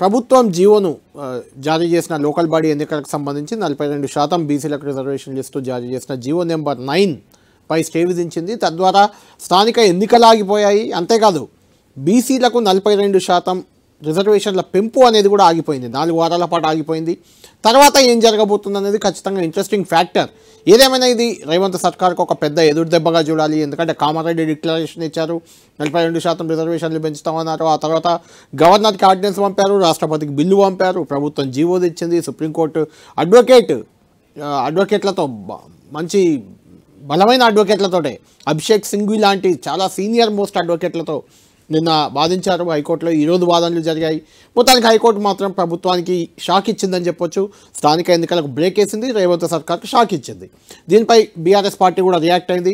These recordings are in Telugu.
ప్రభుత్వం జీవోను జారీ చేసిన లోకల్ బాడీ ఎన్నికలకు సంబంధించి 42% బీసీలకు రిజర్వేషన్ లిస్టు జారీ చేసిన జీవో నెంబర్ 9 పై స్టే విధించింది. తద్వారా స్థానిక ఎన్నికలు ఆగిపోయాయి. అంతేకాదు బీసీలకు 42% రిజర్వేషన్ల పెంపు అనేది కూడా ఆగిపోయింది. 4 వారాల పాటు ఆగిపోయింది. తర్వాత ఏం జరగబోతుంది అనేది ఖచ్చితంగా ఇంట్రెస్టింగ్ ఫ్యాక్టర్. ఏదేమైనా ఇది రేవంత్ సర్కార్కు ఒక పెద్ద ఎదురు దెబ్బగా చూడాలి. ఎందుకంటే కామారెడ్డి డిక్లరేషన్ ఇచ్చారు, 42% రిజర్వేషన్లు పెంచుతామన్నారు. ఆ తర్వాత గవర్నర్కి ఆర్డినెన్స్ పంపారు, రాష్ట్రపతికి బిల్లు పంపారు, ప్రభుత్వం జీవో తెచ్చింది, సుప్రీంకోర్టు అడ్వకేట్లతో మంచి బలమైన అడ్వకేట్లతోటే అభిషేక్ సింఘ్వి లాంటి చాలా సీనియర్ మోస్ట్ అడ్వకేట్లతో నిన్న వాదించారు హైకోర్టులో. ఈరోజు వాదనలు జరిగాయి. మొత్తానికి హైకోర్టు మాత్రం ప్రభుత్వానికి షాక్ ఇచ్చిందని చెప్పొచ్చు. స్థానిక ఎన్నికలకు బ్రేక్ వేసింది, రేవంత్ సర్కార్కి షాక్ ఇచ్చింది. దీనిపై బీఆర్ఎస్ పార్టీ కూడా రియాక్ట్ అయింది.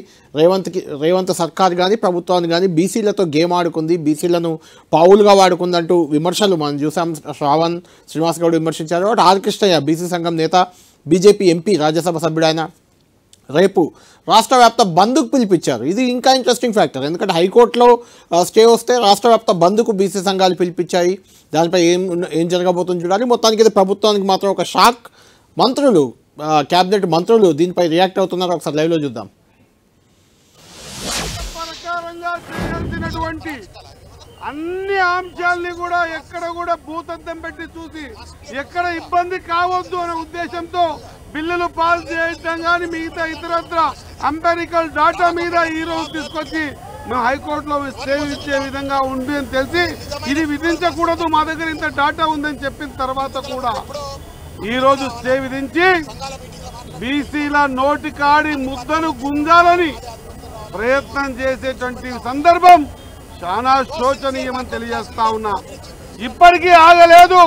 రేవంత్ సర్కార్ కానీ ప్రభుత్వాన్ని కానీ బీసీలతో గేమ్ ఆడుకుంది, బీసీలను పావులుగా వాడుకుందంటూ విమర్శలు మనం చూసాం. శ్రావణ్ శ్రీనివాస్ గౌడ్ విమర్శించారు. అటు ఆర్ కృష్ణయ్య బీసీ సంఘం నేత, బీజేపీ ఎంపీ, రాజ్యసభ సభ్యుడైన రేపు రాష్ట్ర వ్యాప్త బంద్కు పిలిపించారు. ఇది ఇంకా ఇంట్రెస్టింగ్ ఫ్యాక్టర్. ఎందుకంటే హైకోర్టులో స్టే వస్తే రాష్ట్ర వ్యాప్త బంద్కు బీసీ సంఘాలు పిలిపించాయి. దానిపై ఏం జరగబోతుందో చూడాలి. మొత్తానికి ఇది ప్రభుత్వానికి మాత్రం ఒక షాక్. మంత్రులు, క్యాబినెట్ మంత్రులు దీనిపై రియాక్ట్ అవుతున్నారు. ఒకసారి లైవ్లో చూద్దాం. అన్ని అంశాలని కూడా ఎక్కడ కూడా భూతద్దం పెట్టి చూసి ఎక్కడ ఇబ్బంది కావద్దు అనే ఉద్దేశంతో బిల్లులు పాస్ చేయడం కానీ మిగతా ఇతరత్ర అంపెరికల్ డాటా మీద ఈ రోజు తీసుకొచ్చి మేము హైకోర్టులో స్టే ఇచ్చే విధంగా ఉంది అని తెలిసి ఇది విధించకూడదు, మా దగ్గర ఇంత డాటా ఉందని చెప్పిన తర్వాత కూడా ఈ రోజు స్టే విధించి బీసీల నోటి కాడి ముద్దను గుంజాలని ప్రయత్నం చేసేటువంటి సందర్భం చాలా శోచనీయమని తెలియజేస్తా ఉన్నా. ఇప్పటికీ ఆగలేదు.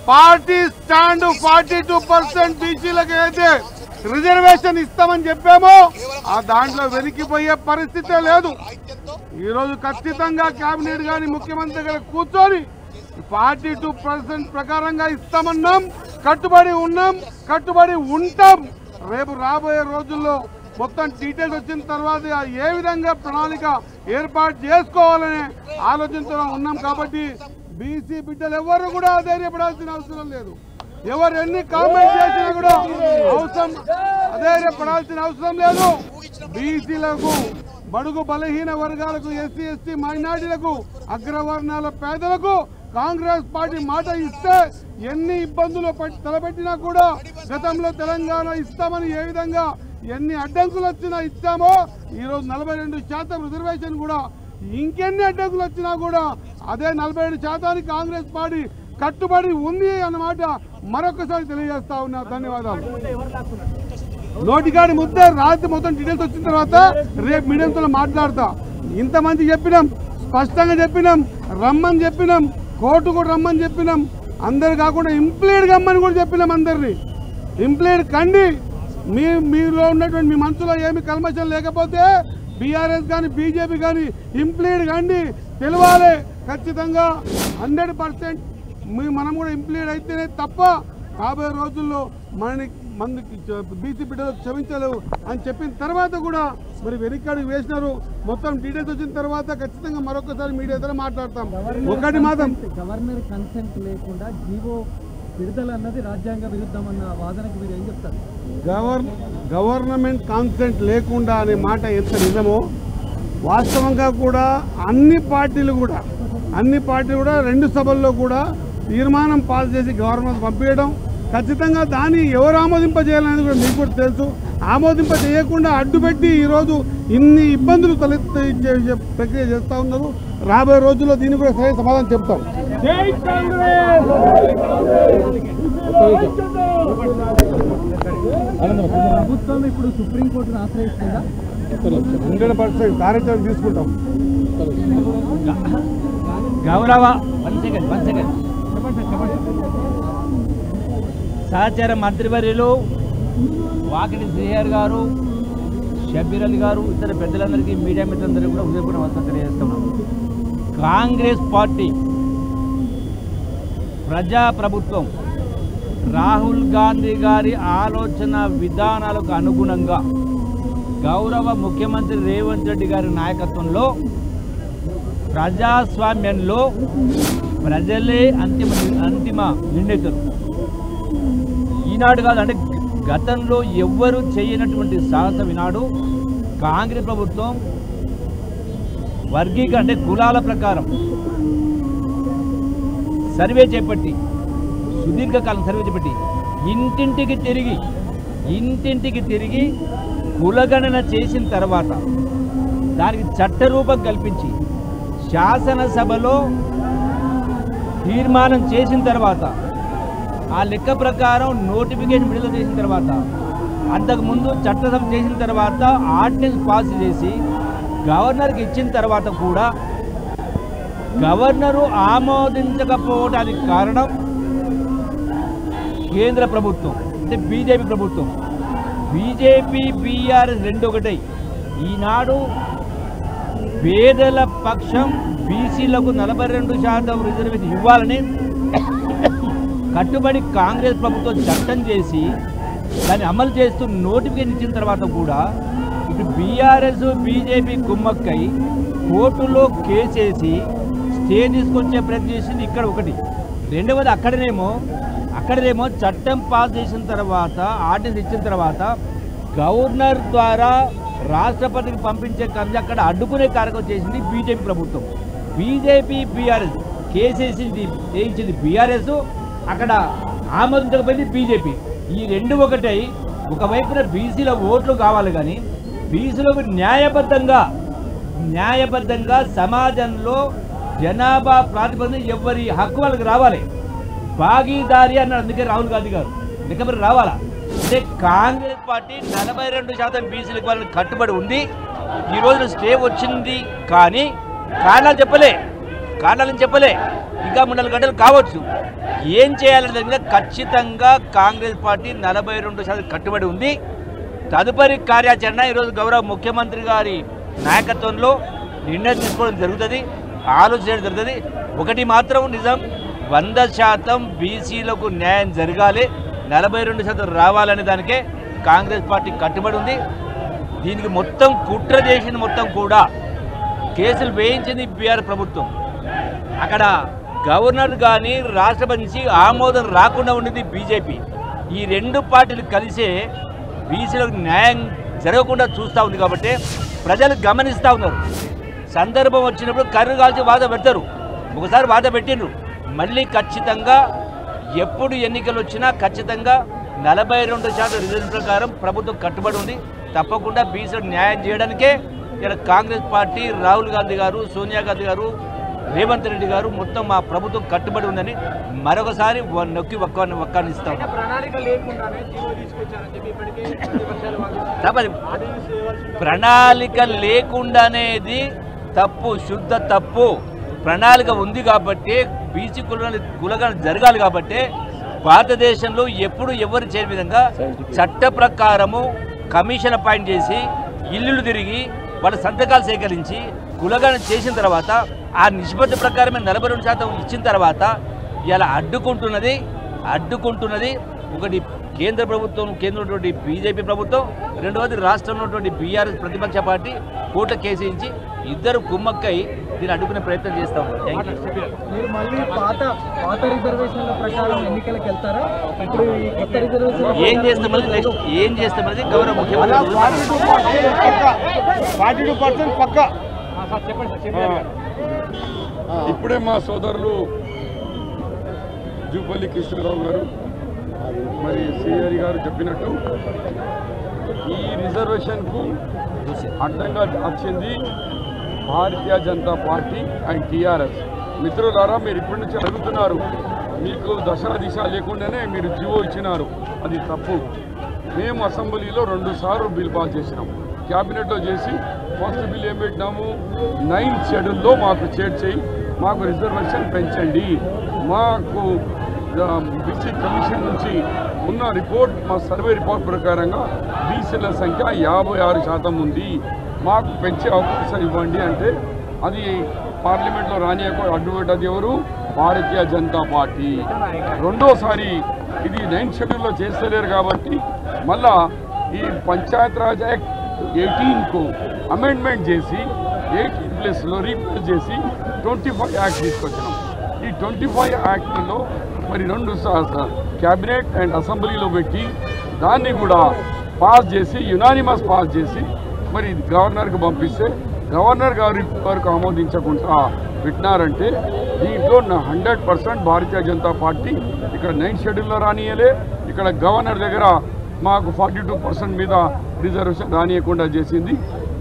పార్టీ స్టాండ్ 42% బీసీలకు అయితే రిజర్వేషన్ ఇస్తామని చెప్పామో ఆ దాంట్లో వెనక్కిపోయే పరిస్థితే లేదు. ఈరోజు ఖచ్చితంగా కేబినెట్ గాని ముఖ్యమంత్రి గారు కూర్చొని 42% ప్రకారంగా ఇస్తామన్నాం, కట్టుబడి ఉన్నాం, కట్టుబడి ఉంటాం. రేపు రాబోయే రోజుల్లో మొత్తం డీటెయిల్స్ వచ్చిన తర్వాత ఏ విధంగా ప్రణాళిక ఏర్పాటు చేసుకోవాలనే ఆలోచనతో ఉన్నాం. కాబట్టి బీసీ బిడ్డలు ఎవరు కూడా ధైర్యపడాల్సిన అవసరం లేదు. ఎవరు ఎన్ని కామెంట్ చేసినా కూడా అధైర్యపడాల్సిన అవసరం లేదు. బీసీలకు, బడుగు బలహీన వర్గాలకు, ఎస్సీ ఎస్టీ మైనార్టీలకు, అగ్రవర్ణాల పేదలకు కాంగ్రెస్ పార్టీ మాట ఇస్తే ఎన్ని ఇబ్బందులు తలపెట్టినా కూడా గతంలో తెలంగాణ ఇస్తామని ఏ విధంగా ఎన్ని అడ్డంకులు వచ్చినా ఇచ్చామో ఈరోజు 42% రిజర్వేషన్ కూడా ఇంకెన్ని అడ్డంకులు వచ్చినా కూడా అదే 47% కాంగ్రెస్ పార్టీ కట్టుబడి ఉంది అన్నమాట మరొకసారి తెలియజేస్తా ఉన్నా. ధన్యవాదాలు. నోటికాడి ముద్దే రాత్రి మొత్తం డీటెయిల్స్ వచ్చిన తర్వాత రేపు మీడియంతో మాట్లాడతా. ఇంతమంది చెప్పినాం, స్పష్టంగా చెప్పినాం, రమ్మని చెప్పినాం, కోర్టు కూడా రమ్మని చెప్పినాం. అందరు కాకుండా ఇంప్లీడ్ కమ్మని కూడా చెప్పినాం. అందరినీ ఇంప్లీడ్ కండి. మీలో ఉన్నటువంటి మీ మనసులో ఏమి కల్మషం లేకపోతే బీఆర్ఎస్ కానీ బీజేపీ కానీ ఇంప్లీడ్ కండి, తెలవాలి. ఖచ్చితంగా 100% మనం కూడా ఇంప్లీడ్ అయితేనే తప్ప రాబోయే రోజుల్లో మనకి బీసీ బిడ్డలు క్షమించలేవు అని చెప్పిన తర్వాత కూడా మరి వెనక్కి వేసినారు. మొత్తం డీటెయిల్స్ వచ్చిన తర్వాత ఖచ్చితంగా మరొకసారి మీడియా ద్వారా మాట్లాడతాం. ఒకటి మాత్రం గవర్నర్ కన్సెంట్ లేకుండా జీవో విడుదల అన్నది రాజ్యాంగ విరుద్ధమన్న వాదనకు మీరు ఏం చెప్తారు? గవర్నమెంట్ కాన్సెంట్ లేకుండా అనే మాట ఎంత నిజమో వాస్తవంగా కూడా అన్ని పార్టీలు కూడా 2 సభల్లో కూడా తీర్మానం పాస్ చేసి గవర్నమెంట్ పంపించడం, ఖచ్చితంగా దాన్ని ఎవరు ఆమోదింపజేయాలనేది కూడా మీకు కూడా తెలుసు. ఆమోదింప చేయకుండా అడ్డుపెట్టి ఈరోజు ఇన్ని ఇబ్బందులు తలెత్తే ప్రక్రియ చేస్తూ ఉన్నారు. రాబోయే రోజుల్లో దీన్ని కూడా సరైన సమాధానం చెప్తాం. ప్రభుత్వం ఇప్పుడు సుప్రీంకోర్టును ఆశ్రయిస్తుందా? 100% కార్యాచరణ తీసుకుంటాం. గౌరవ సహచార మంత్రివర్యులు వాకిటి శ్రీహర్ గారు, షబ్బీర్ అలీ గారు, ఇతర పెద్దలందరికీ, మీడియా మిత్రులందరికీ కూడా హృదయపూర్వక నమస్కారం తెలియజేస్తున్నాం. కాంగ్రెస్ పార్టీ ప్రజాప్రభుత్వం రాహుల్ గాంధీ గారి ఆలోచన విధానాలకు అనుగుణంగా గౌరవ ముఖ్యమంత్రి రేవంత్ రెడ్డి గారి నాయకత్వంలో ప్రజాస్వామ్యంలో ప్రజలే అంతిమ నిర్ణయితలు. ఈనాడు కాదు, అంటే గతంలో ఎవ్వరూ చేయనటువంటి సాహసం ఈనాడు కాంగ్రెస్ ప్రభుత్వం వర్గీకరణ అంటే కులాల ప్రకారం సర్వే చేపట్టి, సుదీర్ఘకాలం సర్వే చేపట్టి ఇంటింటికి తిరిగి కులగణన చేసిన తర్వాత దానికి చట్టరూపం కల్పించి శాసనసభలో తీర్మానం చేసిన తర్వాత ఆ లెక్క ప్రకారం నోటిఫికేషన్ విడుదల చేసిన తర్వాత అంతకుముందు చట్టసభ చేసిన తర్వాత ఆర్డినెన్స్ పాస్ చేసి గవర్నర్కి ఇచ్చిన తర్వాత కూడా గవర్నరు ఆమోదించకపోవడానికి కారణం కేంద్ర ప్రభుత్వం, అంటే బీజేపీ ప్రభుత్వం. బీజేపీ బీఆర్ఎస్ రెండు ఒకటై ఈనాడు పేదల పక్షం బీసీలకు 42% రిజర్వేషన్ ఇవ్వాలని కట్టుబడి కాంగ్రెస్ ప్రభుత్వం చట్టం చేసి దాన్ని అమలు చేస్తూ నోటిఫికేషన్ ఇచ్చిన తర్వాత కూడా ఇప్పుడు బీఆర్ఎస్ బీజేపీ కుమ్మక్కై కోర్టులో కేసేసి స్టే తీసుకొచ్చే ప్రయత్నం చేసింది ఇక్కడ ఒకటి. రెండవది అక్కడనేమో చట్టం పాస్ చేసిన తర్వాత ఆర్డినెన్స్ ఇచ్చిన తర్వాత గవర్నర్ ద్వారా రాష్ట్రపతికి పంపించే కమిటీ అక్కడ అడ్డుకునే కార్యక్రమం చేసింది బీజేపీ ప్రభుత్వం. బీజేపీ బీఆర్ఎస్ కేసేసింది చేయించింది బీఆర్ఎస్, అక్కడ ఆమోదించకపోయింది బీజేపీ. ఈ రెండు ఒకటై ఒకవైపున బీసీల ఓట్లు కావాలి, కానీ బీసీలకు న్యాయబద్ధంగా సమాజంలో జనాభా ప్రాతిపదికన ఎవరి హక్కు వాళ్ళకి రావాలి. భాగీదారి అన్నాడు, అందుకే రాహుల్ గాంధీ గారు లేకపోతే రావాలా అంటే కాంగ్రెస్ పార్టీ 42% బీసీలకు వాళ్ళని కట్టుబడి ఉంది. ఈ రోజున స్టే వచ్చింది, కానీ కారణాలు చెప్పలే. ఇంకా 3 గంటలు కావచ్చు. ఏం చేయాలనే ఖచ్చితంగా కాంగ్రెస్ పార్టీ 42% కట్టుబడి ఉంది. తదుపరి కార్యాచరణ ఈరోజు గౌరవ ముఖ్యమంత్రి గారి నాయకత్వంలో నిర్ణయం తీసుకోవడం జరుగుతుంది, ఆలోచించడం జరుగుతుంది. ఒకటి మాత్రం నిజం, 100% బీసీలకు న్యాయం జరగాలి, 42% రావాలనే దానికే కాంగ్రెస్ పార్టీ కట్టుబడి ఉంది. దీనికి మొత్తం కుట్ర చేసింది, మొత్తం కూడా కేసులు వేయించింది బీఆర్ ప్రభుత్వం. అక్కడ గవర్నర్ కానీ రాష్ట్రపతి నుంచి ఆమోదం రాకుండా ఉండేది బీజేపీ. ఈ రెండు పార్టీలు కలిసే బీసీలకు న్యాయం జరగకుండా చూస్తూ ఉంది. కాబట్టి ప్రజలు గమనిస్తూ ఉన్నారు. సందర్భం వచ్చినప్పుడు కర్రు కాల్చి వాద పెడతారు. ఒకసారి వాద పెట్టిండ్రు, మళ్ళీ ఖచ్చితంగా ఎప్పుడు ఎన్నికలు వచ్చినా ఖచ్చితంగా 42% రిజర్వ్ ప్రకారం ప్రభుత్వం కట్టుబడి ఉంది. తప్పకుండా బీసీలకు న్యాయం చేయడానికే ఇక్కడ కాంగ్రెస్ పార్టీ, రాహుల్ గాంధీ గారు, సోనియా గాంధీ గారు, రేవంత్ రెడ్డి గారు మొత్తం మా ప్రభుత్వం కట్టుబడి ఉందని మరొకసారి నొక్కి వక్కానిస్తాం. ప్రణాళిక లేకుండానేది తప్పు, శుద్ధ తప్పు. ప్రణాళిక ఉంది కాబట్టి బీసీ కులగణన జరగాలి. కాబట్టి భారతదేశంలో ఎప్పుడు ఎవరు చేయని విధంగా చట్ట ప్రకారము కమిషన్ అపాయింట్ చేసి ఇల్లులు తిరిగి వాళ్ళ సంతకాలు సేకరించి కులగణన చేసిన తర్వాత ఆ నిష్పత్తి ప్రకారమే 42% ఇచ్చిన తర్వాత ఇలా అడ్డుకుంటున్నది ఒకటి కేంద్ర ప్రభుత్వం, కేంద్రంలోటువంటి బీజేపీ ప్రభుత్వం, రెండవది రాష్ట్రంలో ఉన్నటువంటి బీఆర్ఎస్ ప్రతిపక్ష పార్టీ కోర్టులో కేసించి ఇద్దరు కుమ్మక్కై దీన్ని అడ్డుకునే ప్రయత్నం చేస్తా ఉన్నారు. మీరు మళ్ళీ పాత రిజర్వేషన్ల ప్రకారం ఎన్నికలకు వెళ్తారా? ఇప్పుడు ఈ కొత్త రిజర్వేషన్ ఏం చేస్తామనేది గౌరవ ముఖ్యమంత్రి 42% పక్క. ఇప్పుడే మా సోదరులు జూపల్లి కృష్ణరావు గారు మరి సిఆర్ గారు చెప్పినట్టు ఈ రిజర్వేషన్కు అడ్డంగా వచ్చింది Bharatiya Janata party and TRS. మిత్రులారా, మీరు ఇప్పటి నుంచి అడుగుతున్నారు, మీకు దశ దిశ లేకుండానే మీరు జీవో ఇచ్చినారు, అది తప్పు. మేము అసెంబ్లీలో 2 సార్లు బిల్ పాస్ చేసినాం, క్యాబినెట్లో చేసి ఫస్ట్ బిల్ ఏం పెట్టినాము, 9th షెడ్యూల్లో మాకు చేర్చి మాకు రిజర్వేషన్ పెంచండి. మాకు బీసీ కమిషన్ నుంచి ఉన్న రిపోర్ట్, మా సర్వే రిపోర్ట్ ప్రకారంగా బీసీల సంఖ్య 56% ఉంది, మాకు పెంచే అవకాశం ఇవ్వండి అంటే అది పార్లమెంట్లో రానియకు అడ్డుపెట్టది ఎవరు? భారతీయ జనతా పార్టీ. రెండోసారి ఇది 9th షెడ్యూల్లో చేస్తలేరు కాబట్టి మళ్ళా ఈ పంచాయత్ రాజ్ యాక్ట్ 18కు అమెండ్మెంట్ చేసి 18 ప్లస్లో రీప్లేస్ చేసి 25 యాక్ట్ తీసుకొచ్చినాం. ఈ ఈ 25 యాక్ట్లో మరి 2 క్యాబినెట్ అండ్ అసెంబ్లీలో పెట్టి దాన్ని కూడా పాస్ చేసి యునానిమస్ పాస్ చేసి మరి గవర్నర్కి పంపిస్తే గవర్నర్ గారి వరకు ఆమోదించకుండా పెట్టినారంటే దీంట్లో 100% భారతీయ జనతా పార్టీ ఇక్కడ 9th షెడ్యూల్లో రానియలే, ఇక్కడ గవర్నర్ దగ్గర మాకు 42% మీద రిజర్వేషన్ రానియకుండా చేసింది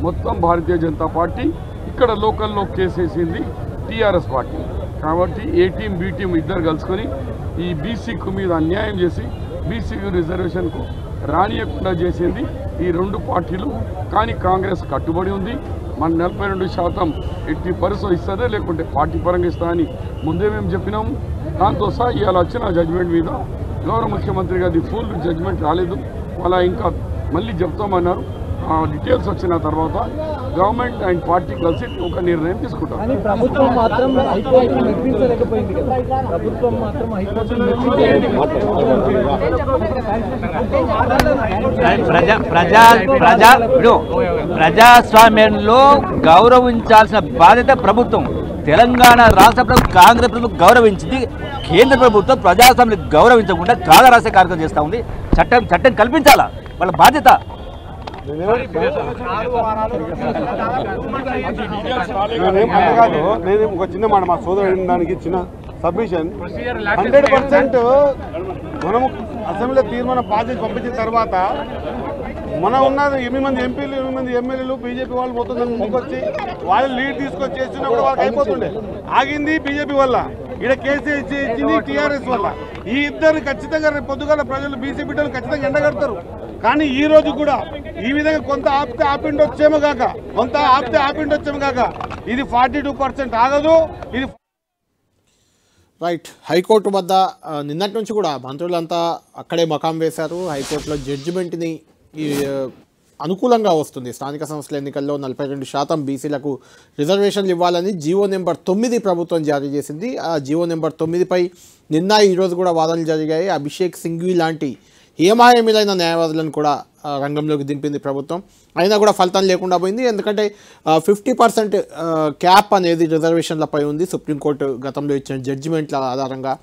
మొత్తం భారతీయ జనతా పార్టీ. ఇక్కడ లోకల్లో కేసేసింది టీఆర్ఎస్ పార్టీ. కాబట్టి ఏ టీం బి టీం ఇద్దరు కలుసుకొని ఈ బీసీకు మీద అన్యాయం చేసి బీసీకు రిజర్వేషన్కు రానియకుండా చేసింది ఈ 2 పార్టీలు. కానీ కాంగ్రెస్ కట్టుబడి ఉంది. మన 42% ఎట్టి పరిస్థితి ఇస్తుందే, లేకుంటే పార్టీ పరంగా ఇస్తా అని ముందే మేము చెప్పినాము. దాంతో సహా ఇవాళ వచ్చిన జడ్జిమెంట్ మీద గౌరవ ముఖ్యమంత్రి గారి ఫుల్ జడ్జిమెంట్ రాలేదు, వాళ్ళ ఇంకా మళ్ళీ చెప్తామన్నారు. డీటెయిల్స్ వచ్చిన తర్వాత గవర్నమెంట్ అండ్ పార్టీ కలిసి ఒక నిర్ణయం తీసుకుంటారు. కానీ ప్రభుత్వం మాత్రం హైకోర్టును మెప్పించలేకపోయింది కదా. ప్రభుత్వం మాత్రం హైకోర్టును ప్రజాస్వామ్యంలో గౌరవించాల్సిన బాధ్యత ప్రభుత్వం. తెలంగాణ రాష్ట్ర ప్రభుత్వం కాంగ్రెస్ ప్రభుత్వం గౌరవించింది, కేంద్ర ప్రభుత్వం ప్రజాస్వామ్యం గౌరవించకుండా కాలరాసే కార్యక్రమం చేస్తూ ఉంది. చట్టం కల్పించాలా, వాళ్ళ బాధ్యత. నేను ఒక చిన్న మాట మా సోదరు దానికి చిన్న సబ్మిషన్ 100% మనము అసెంబ్లీలో తీర్మానం పాస్ చేసి పంపించిన తర్వాత మనం ఉన్న 8 మంది ఎంపీలు 8 మంది ఎమ్మెల్యేలు బీజేపీ వాళ్ళు మొత్తం ముందుకు వచ్చి వాళ్ళు లీడ్ తీసుకొచ్చి చేస్తున్నా కూడా వాళ్ళకి అయిపోతుండే. ఆగింది బీజేపీ వల్ల, ఇక్కడ కేసీఆర్ ఇచ్చింది టీఆర్ఎస్ వల్ల. ఈ ఇద్దరు ఖచ్చితంగా రేపు పొద్దుగాల ప్రజలు బీసీ బిడ్డలు ఖచ్చితంగా ఎండగడతారు. కానీ ఈ రోజు కూడా ఈ విధంగా కొంత ఆపితే ఆపిండొచ్చేమో కాక, కొంత ఆపితే ఆపిండొచ్చేమో కాక, ఇది 42% ఆగదు. ఇది రైట్. హైకోర్టు వద్ద నిన్నటి నుంచి కూడా మంత్రులంతా అక్కడే మకాం వేశారు. హైకోర్టులో జడ్జిమెంట్ని అనుకూలంగా వస్తుంది. స్థానిక సంస్థల ఎన్నికల్లో 42% బీసీలకు రిజర్వేషన్లు ఇవ్వాలని జీవో నెంబర్ 9 ప్రభుత్వం జారీ చేసింది. ఆ జీవో నెంబర్ 9పై నిన్న ఈరోజు కూడా వాదనలు జరిగాయి. అభిషేక్ సింఘ్వి లాంటి హేమాహేమిలైన న్యాయవాదులను కూడా రంగంలోకి దింపింది ప్రభుత్వం. అయినా కూడా ఫలితం లేకుండా పోయింది. ఎందుకంటే 50% క్యాప్ అనేది రిజర్వేషన్లపై ఉంది. సుప్రీంకోర్టు గతంలో ఇచ్చిన జడ్జిమెంట్ల ఆధారంగా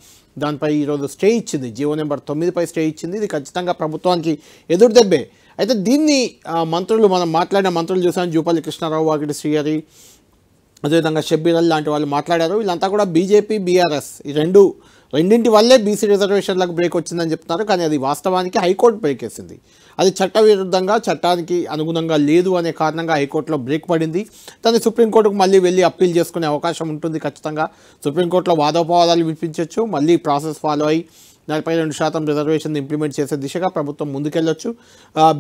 దానిపై ఈరోజు స్టే ఇచ్చింది. జీవో నెంబర్ 9పై స్టే ఇచ్చింది. ఇది ఖచ్చితంగా ప్రభుత్వానికి ఎదురు దెబ్బే. అయితే దీన్ని మనం మాట్లాడిన మంత్రులు చూసాం. జూపల్లి కృష్ణారావు, వాకిటి శ్రీహరి, అదేవిధంగా షబ్బీర్ లాంటి వాళ్ళు మాట్లాడారు. వీళ్ళంతా కూడా బీజేపీ బీఆర్ఎస్ ఈ రెండింటి వల్లే బీసీ రిజర్వేషన్లకు బ్రేక్ వచ్చిందని చెప్తున్నారు. కానీ అది వాస్తవానికి హైకోర్టు బ్రేక్ వేసింది. అది చట్టవిరుద్ధంగా, చట్టానికి అనుగుణంగా లేదు అనే కారణంగా హైకోర్టులో బ్రేక్ పడింది. దాన్ని సుప్రీంకోర్టుకు మళ్ళీ వెళ్ళి అప్పీల్ చేసుకునే అవకాశం ఉంటుంది. ఖచ్చితంగా సుప్రీంకోర్టులో వాదోపవాదాలు వినిపించవచ్చు. మళ్ళీ ప్రాసెస్ ఫాలో అయ్యి 42% రిజర్వేషన్ ఇంప్లిమెంట్ చేసే దిశగా ప్రభుత్వం ముందుకెళ్ళొచ్చు.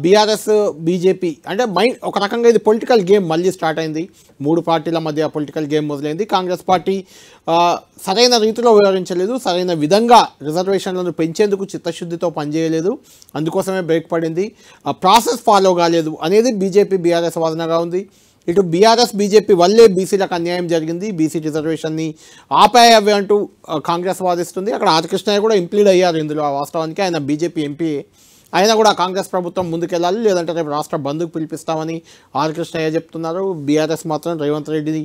బీఆర్ఎస్ బీజేపీ అంటే ఒక రకంగా ఇది పొలిటికల్ గేమ్ మళ్ళీ స్టార్ట్ అయింది. 3 పార్టీల మధ్య పొలిటికల్ గేమ్ మొదలైంది. కాంగ్రెస్ పార్టీ సరైన రీతిలో వ్యవహరించలేదు, సరైన విధంగా రిజర్వేషన్లను పెంచేందుకు చిత్తశుద్ధితో పనిచేయలేదు. అందుకోసమే బ్రేక్ పడింది. ప్రాసెస్ ఫాలో కాలేదు అనేది బీజేపీ బీఆర్ఎస్ వాదనగా ఉంది. ఇటు బీఆర్ఎస్ బీజేపీ వల్లే బీసీలకు అన్యాయం జరిగింది, బీసీ రిజర్వేషన్ని ఆపాయవి అంటూ కాంగ్రెస్ వాదిస్తుంది. అక్కడ ఆర్ కృష్ణయ్య కూడా ఇంప్లీడ్ అయ్యారు ఇందులో. వాస్తవానికి ఆయన బీజేపీ ఎంపీ. అయినా కూడా కాంగ్రెస్ ప్రభుత్వం ముందుకెళ్ళాలి, లేదంటే రేపు రాష్ట్ర బంద్కు పిలిపిస్తామని ఆర్ కృష్ణయ్య చెప్తున్నారు. బీఆర్ఎస్ మాత్రం రేవంత్ రెడ్డిని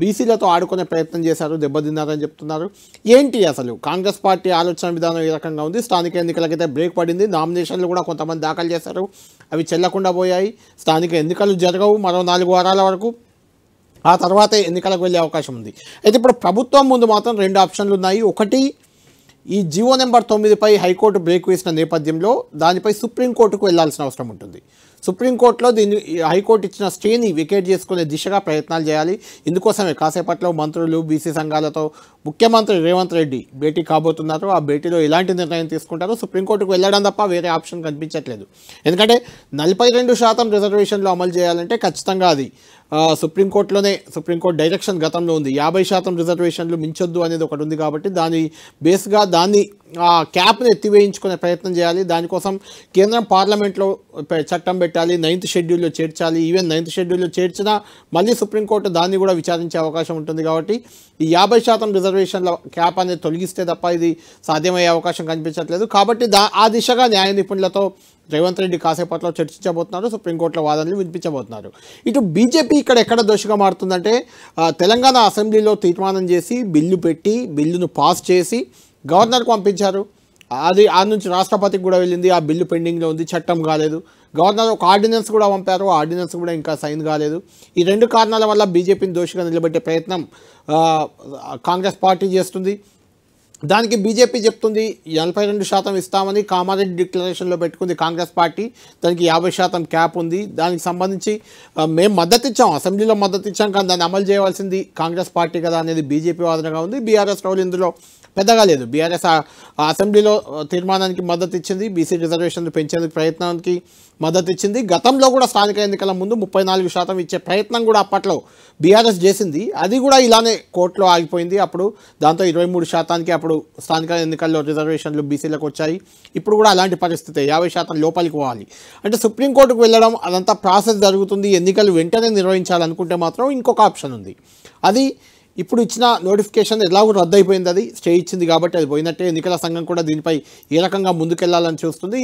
బీసీలతో ఆడుకునే ప్రయత్నం చేశారు, దెబ్బతిన్నారని చెప్తున్నారు. ఏంటి అసలు కాంగ్రెస్ పార్టీ ఆలోచన విధానం ఏ రకంగా ఉంది? స్థానిక ఎన్నికలకైతే బ్రేక్ పడింది. నామినేషన్లు కూడా కొంతమంది దాఖలు చేశారు, అవి చెల్లకుండా పోయాయి. స్థానిక ఎన్నికలు జరగవు మరో 4 వారాల వరకు. ఆ తర్వాతే ఎన్నికలకు వెళ్ళే అవకాశం ఉంది. అయితే ఇప్పుడు ప్రభుత్వం ముందు మాత్రం 2 ఆప్షన్లు ఉన్నాయి. ఒకటి, ఈ జీవో నెంబర్ 9పై హైకోర్టు బ్రేక్ వేసిన నేపథ్యంలో దానిపై సుప్రీంకోర్టుకు వెళ్లాల్సిన అవసరం ఉంటుంది. సుప్రీంకోర్టులో హైకోర్టు ఇచ్చిన స్టేని వికేట్ చేసుకునే దిశగా ప్రయత్నాలు చేయాలి. ఇందుకోసమే కాసేపట్లో మంత్రులు, బీసీ సంఘాలతో ముఖ్యమంత్రి రేవంత్ రెడ్డి భేటీ కాబోతున్నారు. ఆ భేటీలో ఎలాంటి నిర్ణయం తీసుకుంటారో సుప్రీంకోర్టుకు వెళ్ళడం తప్ప వేరే ఆప్షన్ కనిపించట్లేదు. ఎందుకంటే 42% రిజర్వేషన్లు అమలు చేయాలంటే ఖచ్చితంగా అది సుప్రీంకోర్టు డైరెక్షన్ గతంలో ఉంది. 50% రిజర్వేషన్లు మించొద్దు అనేది ఒకటి ఉంది. కాబట్టి దాని బేస్గా దాన్ని క్యాప్ని ఎత్తివేయించుకునే ప్రయత్నం చేయాలి. దానికోసం కేంద్రం పార్లమెంట్లో చట్టం పెట్టాలి, 9th షెడ్యూల్లో చేర్చాలి. ఈవెన్ 9th షెడ్యూల్లో చేర్చినా మళ్ళీ సుప్రీంకోర్టు దాన్ని కూడా విచారించే అవకాశం ఉంటుంది. కాబట్టి ఈ 50% రిజర్వేషన్ల క్యాప్ అనేది తొలగిస్తే తప్ప ఇది సాధ్యమయ్యే అవకాశం కనిపించట్లేదు. కాబట్టి ఆ దిశగా న్యాయ నిపుణులతో రేవంత్ రెడ్డి కాసేపట్లో చర్చించబోతున్నారు, సుప్రీంకోర్టులో వాదనలు వినిపించబోతున్నారు. ఇటు బీజేపీ ఇక్కడ ఎక్కడ దోషిగా మారుతుందంటే తెలంగాణ అసెంబ్లీలో తీర్మానం చేసి బిల్లు పెట్టి బిల్లును పాస్ చేసి గవర్నర్కు పంపించారు. ఆ నుంచి రాష్ట్రపతికి కూడా వెళ్ళింది, ఆ బిల్లు పెండింగ్లో ఉంది, చట్టం కాలేదు. గవర్నర్ ఒక ఆర్డినెన్స్ కూడా పంపారు, ఆ ఆర్డినెన్స్ కూడా ఇంకా సైన్ కాలేదు. ఈ 2 కారణాల వల్ల బీజేపీని దోషిగా నిలబెట్టే ప్రయత్నం కాంగ్రెస్ పార్టీ చేస్తుంది. దానికి బీజేపీ చెప్తుంది 42% ఇస్తామని కామారెడ్డి డిక్లరేషన్లో పెట్టుకుంది కాంగ్రెస్ పార్టీ. దానికి 50% క్యాప్ ఉంది. దానికి సంబంధించి మేము మద్దతు ఇచ్చాం, అసెంబ్లీలో మద్దతు ఇచ్చాం, కానీ దాన్ని అమలు చేయవలసింది కాంగ్రెస్ పార్టీ కదా అనేది బీజేపీ వాదనగా ఉంది. బీఆర్ఎస్ రోల్ ఇందులో పెద్దగా లేదు. బీఆర్ఎస్ అసెంబ్లీలో తీర్మానానికి మద్దతు ఇచ్చింది, బీసీ రిజర్వేషన్లు పెంచేందుకు ప్రయత్నానికి మద్దతు ఇచ్చింది. గతంలో కూడా స్థానిక ఎన్నికల ముందు 34% ఇచ్చే ప్రయత్నం కూడా అప్పట్లో బీఆర్ఎస్ చేసింది. అది కూడా ఇలానే కోర్టులో ఆగిపోయింది. అప్పుడు దాంతో 23%కి అప్పుడు స్థానిక ఎన్నికల్లో రిజర్వేషన్లు బీసీలకు వచ్చాయి. ఇప్పుడు కూడా అలాంటి పరిస్థితి 50% లోపలికి పోవాలి అంటే సుప్రీంకోర్టుకు వెళ్ళడం, అదంతా ప్రాసెస్ జరుగుతుంది. ఎన్నికలు వెంటనే నిర్వహించాలనుకుంటే మాత్రం ఇంకొక ఆప్షన్ ఉంది. అది ఇప్పుడు ఇచ్చిన నోటిఫికేషన్ ఎలాగో రద్దు అయిపోయింది, అది స్టే ఇచ్చింది కాబట్టి అది పోయినట్టే. ఎన్నికల సంఘం కూడా దీనిపై ఏ రకంగా ముందుకెళ్లాలని చూస్తుంది.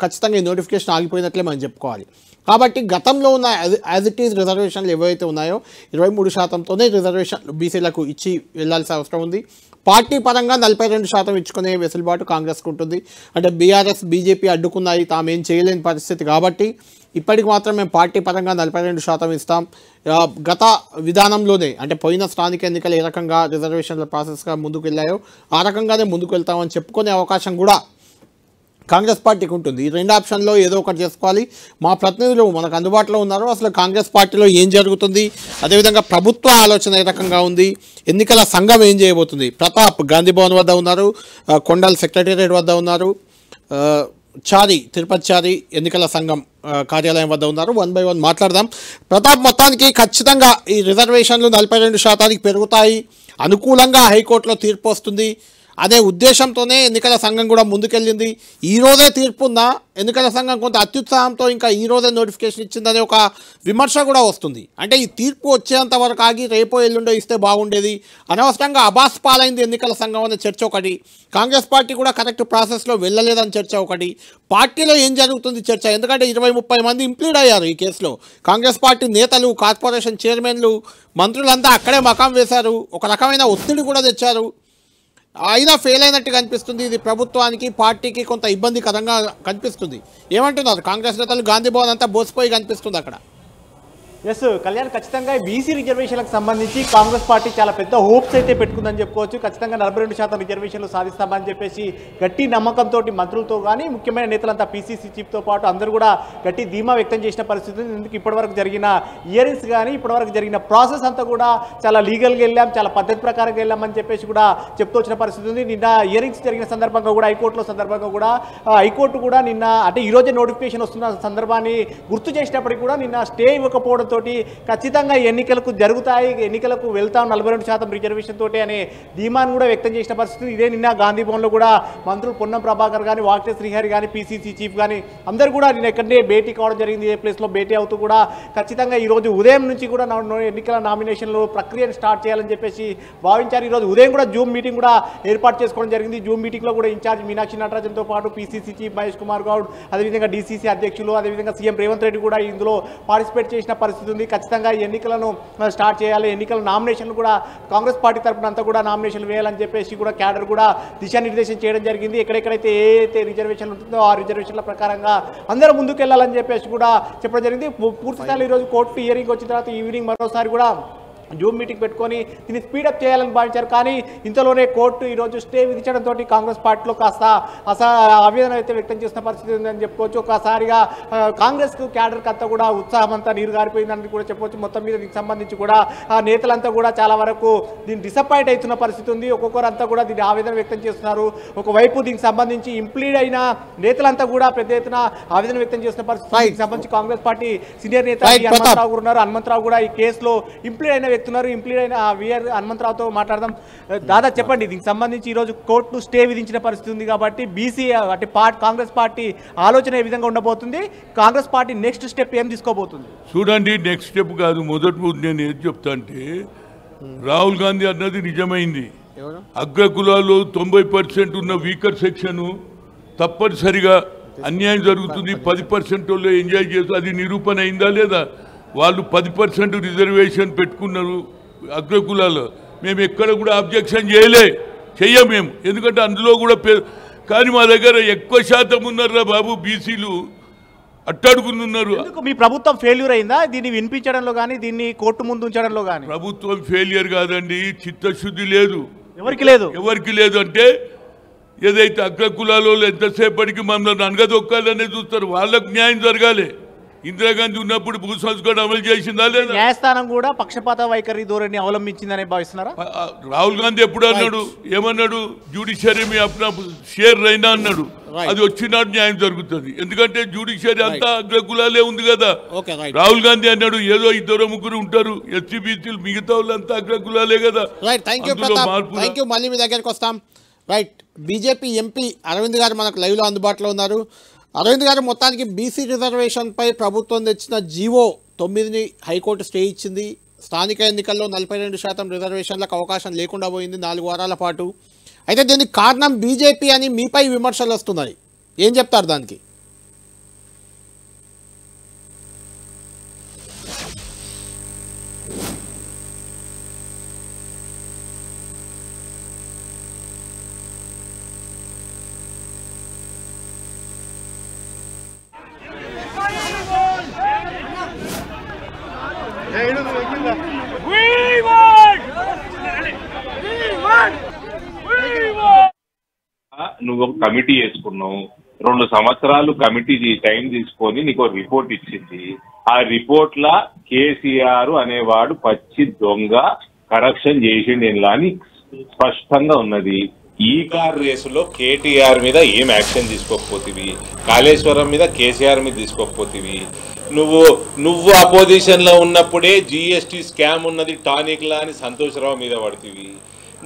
ఖచ్చితంగా ఈ నోటిఫికేషన్ ఆగిపోయినట్లే మనం చెప్పుకోవాలి. కాబట్టి గతంలో ఉన్న యాజ్ ఇట్ ఈజ్ రిజర్వేషన్లు ఏవైతే ఉన్నాయో 23%తోనే రిజర్వేషన్లు బీసీలకు ఇచ్చి వెళ్లాల్సిన అవసరం ఉంది. పార్టీ పరంగా 42% ఇచ్చుకునే వెసులుబాటు కాంగ్రెస్కు ఉంటుంది. అంటే బీఆర్ఎస్ బీజేపీ అడ్డుకున్నాయి, తామేం చేయలేని పరిస్థితి కాబట్టి ఇప్పటికి మాత్రం మేము పార్టీ పరంగా 42% ఇస్తాం. గత విధానంలోనే అంటే పోయిన స్థానిక ఎన్నికలు ఏ రకంగా రిజర్వేషన్ల ప్రాసెస్గా ముందుకు వెళ్ళాయో ఆ రకంగానే ముందుకు వెళ్తామని చెప్పుకునే అవకాశం కూడా కాంగ్రెస్ పార్టీకి ఉంటుంది. ఈ 2 ఆప్షన్లో ఏదో ఒకటి చేసుకోవాలి. మా ప్రతినిధులు మనకు అందుబాటులో ఉన్నారు. అసలు కాంగ్రెస్ పార్టీలో ఏం జరుగుతుంది, అదేవిధంగా ప్రభుత్వ ఆలోచన ఏ రకంగా ఉంది, ఎన్నికల సంఘం ఏం చేయబోతుంది. ప్రతాప్ గాంధీ భవన్ వద్ద ఉన్నారు, కొండల్ సెక్రటేరియట్ వద్ద ఉన్నారు, తిరుపతి చారి ఎన్నికల సంఘం కార్యాలయం వద్ద ఉన్నారు. 1 by 1 మాట్లాడదాం. ప్రతాప్, మొత్తానికి ఖచ్చితంగా ఈ రిజర్వేషన్లు 42%కి పెరుగుతాయి, అనుకూలంగా హైకోర్టులో తీర్పు వస్తుంది అనే ఉద్దేశంతోనే ఎన్నికల సంఘం కూడా ముందుకెళ్ళింది. ఈరోజే తీర్పుందా, ఎన్నికల సంఘం కొంత అత్యుత్సాహంతో ఇంకా ఈరోజే నోటిఫికేషన్ ఇచ్చిందనే ఒక విమర్శ కూడా వస్తుంది. అంటే ఈ తీర్పు వచ్చేంత వరకు ఆగి రేపో ఎల్లుండో ఇస్తే బాగుండేది, అనవసరంగా అబాస్ పాలైంది ఎన్నికల సంఘం అనే చర్చ ఒకటి, కాంగ్రెస్ పార్టీ కూడా కరెక్ట్ ప్రాసెస్లో వెళ్ళలేదని చర్చ ఒకటి, పార్టీలో ఏం జరుగుతుంది చర్చ. ఎందుకంటే 20-30 మంది ఇంప్లీడ్ అయ్యారు ఈ కేసులో. కాంగ్రెస్ పార్టీ నేతలు, కార్పొరేషన్ చైర్మన్లు, మంత్రులంతా అక్కడే మకాం వేశారు. ఒక రకమైన ఒత్తిడి కూడా తెచ్చారు. అయినా ఫెయిల్ అయినట్టు కనిపిస్తుంది. ఇది ప్రభుత్వానికి పార్టీకి కొంత ఇబ్బందికరంగా కనిపిస్తుంది. ఏమంటున్నారు కాంగ్రెస్ నేతలు? గాంధీ భవన్ అంతా బోసిపోయి కనిపిస్తుంది అక్కడ. ఎస్ కళ్యాణ్, ఖచ్చితంగా బీసీ రిజర్వేషన్లకు సంబంధించి కాంగ్రెస్ పార్టీ చాలా పెద్ద హోప్స్ అయితే పెట్టుకుందని చెప్పుకోవచ్చు. ఖచ్చితంగా 42% రిజర్వేషన్లు సాధిస్తామని చెప్పేసి గట్టి నమ్మకంతో మంత్రులతో కానీ ముఖ్యమైన నేతలంతా పీసీసీ చీఫ్తో పాటు అందరూ కూడా గట్టి ధీమా వ్యక్తం చేసిన పరిస్థితి. ఎందుకు ఇప్పటివరకు జరిగిన ఇయరింగ్స్ కానీ ఇప్పటివరకు జరిగిన ప్రాసెస్ అంతా కూడా చాలా లీగల్గా వెళ్ళాం, చాలా పద్ధతి ప్రకారంగా వెళ్ళామని చెప్పేసి కూడా చెప్తూ వచ్చిన పరిస్థితి ఉంది. నిన్న ఇయరింగ్స్ జరిగిన సందర్భంగా కూడా హైకోర్టు కూడా నిన్న అంటే ఈరోజే నోటిఫికేషన్ వస్తున్న సందర్భాన్ని గుర్తు చేసినప్పటికీ కూడా నిన్న స్టే ఇవ్వకపోవడం తోటి ఖచ్చితంగా ఎన్నికలకు జరుగుతాయి, ఎన్నికలకు వెళ్తాం 42% రిజర్వేషన్ తోటి అనే ధీమాన్ని కూడా వ్యక్తం చేసిన పరిస్థితి. ఇదే నిన్న గాంధీ భవన్లో కూడా మంత్రులు పొన్నం ప్రభాకర్ కానీ, వాక్టే శ్రీహరి కానీ, పీసీసీ చీఫ్ కానీ అందరూ కూడా నిన్న ఇక్కడనే భేటీ కావడం జరిగింది. ఏ ప్లేస్లో భేటీ అవుతూ కూడా ఖచ్చితంగా ఈరోజు ఉదయం నుంచి కూడా ఎన్నికల నామినేషన్లు ప్రక్రియను స్టార్ట్ చేయాలని చెప్పేసి భావించారు. ఈరోజు ఉదయం కూడా జూమ్ మీటింగ్ కూడా ఏర్పాటు చేసుకోవడం జరిగింది. జూమ్ మీటింగ్లో కూడా ఇన్ఛార్జ్ మీనాక్షి నటరాజన్తో పాటు పీసీసీ చీఫ్ మహేష్ కుమార్ గౌడ్, అదేవిధంగా డీసీసీ అధ్యక్షులు, అదేవిధంగా సీఎం రేవంత్ రెడ్డి కూడా ఇందులో పార్టిసిపేట్ చేసిన పరిస్థితి ఉంది. ఖచ్చితంగా ఎన్నికలను స్టార్ట్ చేయాలి, ఎన్నికల నామినేషన్లు కూడా కాంగ్రెస్ పార్టీ తరఫున అంతా కూడా నామినేషన్లు వేయాలని చెప్పేసి కూడా క్యాడర్ కూడా దిశానిర్దేశం చేయడం జరిగింది. ఎక్కడెక్కడైతే ఏ రిజర్వేషన్లు ఉంటుందో ఆ రిజర్వేషన్ల ప్రకారంగా అందరూ ముందుకు వెళ్ళాలని చెప్పేసి కూడా చెప్పడం జరిగింది. పూర్తిస్థాయిలో ఈరోజు కోర్టు హియరింగ్ వచ్చిన తర్వాత ఈవినింగ్ మరోసారి కూడా జూమ్ మీటింగ్ పెట్టుకొని దీన్ని స్పీడప్ చేయాలని భావించారు. కానీ ఇంతలోనే కోర్టు ఈరోజు స్టే విధించడంతో కాంగ్రెస్ పార్టీలో కాస్త ఆవేదన అయితే వ్యక్తం చేసిన పరిస్థితి ఉందని చెప్పుకోవచ్చు. ఒకసారిగా కాంగ్రెస్ క్యాడర్కి అంతా కూడా ఉత్సాహం అంతా నీరు గారిపోయిందని కూడా చెప్పవచ్చు. మొత్తం మీద దీనికి సంబంధించి కూడా నేతలంతా కూడా చాలా వరకు దీన్ని డిసప్పాయింట్ అవుతున్న పరిస్థితి ఉంది. ఒక్కొక్కరు అంతా కూడా దీన్ని ఆవేదన వ్యక్తం చేస్తున్నారు. ఒకవైపు దీనికి సంబంధించి ఇంప్లీడ్ అయిన నేతలంతా కూడా పెద్ద ఎత్తున ఆవేదన వ్యక్తం చేస్తున్న పరిస్థితి. దీనికి సంబంధించి కాంగ్రెస్ పార్టీ సీనియర్ నేత హనుమంతరావు ఉన్నారు. హనుమంతరావు కూడా ఈ కేసులో ఇంప్లీడ్ అయిన ఎత్తున్నారు. ఇంప్లీడ్ అయిన విఆర్ హనుమంతరావుతో మాట్లాడదాం. దాదా చెప్పండి, దీనికి సంబంధించి ఈరోజు కోర్టు స్టే విధించిన పరిస్థితి ఉంది కాబట్టి బీసీ అంటే కాంగ్రెస్ పార్టీ ఆలోచన ఏ విధంగా ఉండబోతుంది, కాంగ్రెస్ పార్టీ నెక్స్ట్ స్టెప్ ఏం తీసుకోబోతుంది? చూడండి, నెక్స్ట్ స్టెప్ కాదు, మొదటి నేను ఏం చెప్తా అంటే రాహుల్ గాంధీ అన్నది నిజమైంది. అగ్రకులాల్లో 90% ఉన్న వీకర్ సెక్షన్ తప్పనిసరిగా అన్యాయం జరుగుతుంది, 10% వాళ్ళు ఎంజాయ్ చేస్తారు. అది నిరూపణ అయిందా లేదా? వాళ్ళు 10% రిజర్వేషన్ పెట్టుకున్నారు అగ్రకులాల్లో. మేము ఎక్కడ కూడా అబ్జెక్షన్ చెయ్యం మేము, ఎందుకంటే అందులో కూడా కానీ మా దగ్గర ఎక్కువ శాతం ఉన్నారా బాబు బీసీలు, అట్టడుగున్నారు. మీ ప్రభుత్వం ఫెయిల్యూర్ అయిందా దీన్ని వినిపించడంలో కానీ, దీన్ని కోర్టు ముందు ఉంచడంలో కానీ? ప్రభుత్వం ఫెయిలియర్ కాదండి, చిత్తశుద్ధి లేదు, ఎవరికి లేదు. అంటే ఏదైతే అగ్రకులాలో ఎంతసేపటికి మమ్మల్ని అనగదొక్కాలనే చూస్తారు, వాళ్ళకు న్యాయం జరగాలి. ఇందిరాగాంధీ ఉన్నప్పుడు భూ సంస్కరణ అమలు చేసిందా లేదా? న్యాయస్థానం కూడా పక్షపాత వైఖరి ధోరణి అవలంబించిందని భావిస్తున్నారా? రాహుల్ గాంధీ ఎప్పుడు అన్నాడు, ఏమన్నాడు? జ్యుడిషియరీ మీ అప్నా షేర్ రైనా అన్నాడు. అది వచ్చినాడు న్యాయం జరుగుతుంది, ఎందుకంటే జ్యుడిషియరీ అంతా అగ్రకులాలే ఉంది కదా. రాహుల్ గాంధీ అన్నాడు ఏదో 2-3 ఉంటారు ఎస్సీ బీసీలు, మిగతా వాళ్ళంతా అగ్రకులాలే కదా. మళ్ళీ మీ దగ్గరికి వస్తాం. రైట్, బీజేపీ ఎంపీ అరవింద్ గారు మనకు లైవ్లో అందుబాటులో ఉన్నారు. అరవింద్ గారు, మొత్తానికి బీసీ రిజర్వేషన్పై ప్రభుత్వం తెచ్చిన జీవో 9ని హైకోర్టు స్టే ఇచ్చింది. స్థానిక ఎన్నికల్లో 42% రిజర్వేషన్లకు అవకాశం లేకుండా పోయింది 4 వారాల పాటు. అయితే దీనికి కారణం బీజేపీ అని మీపై విమర్శలు వస్తున్నాయి, ఏం చెప్తారు దానికి? నువ్వు ఒక కమిటీ వేసుకున్నావు, 2 సంవత్సరాలు కమిటీ టైం తీసుకొని నీకు రిపోర్ట్ ఇచ్చింది. ఆ రిపోర్ట్ లా కేసీఆర్ అనేవాడు పచ్చి దొంగ కరప్షన్ చేసిండు అని స్పష్టంగా ఉన్నది. ఈ కార్ రేసులో కేటీఆర్ మీద ఏం యాక్షన్ తీసుకోకపోతివి, కాళేశ్వరం మీద కేసీఆర్ మీద తీసుకోకపోతివి. నువ్వు అపోజిషన్ లో ఉన్నప్పుడే జిఎస్టీ స్కామ్ ఉన్నది టానిక్ లా అని సంతోషరావు మీద పడుతుంది.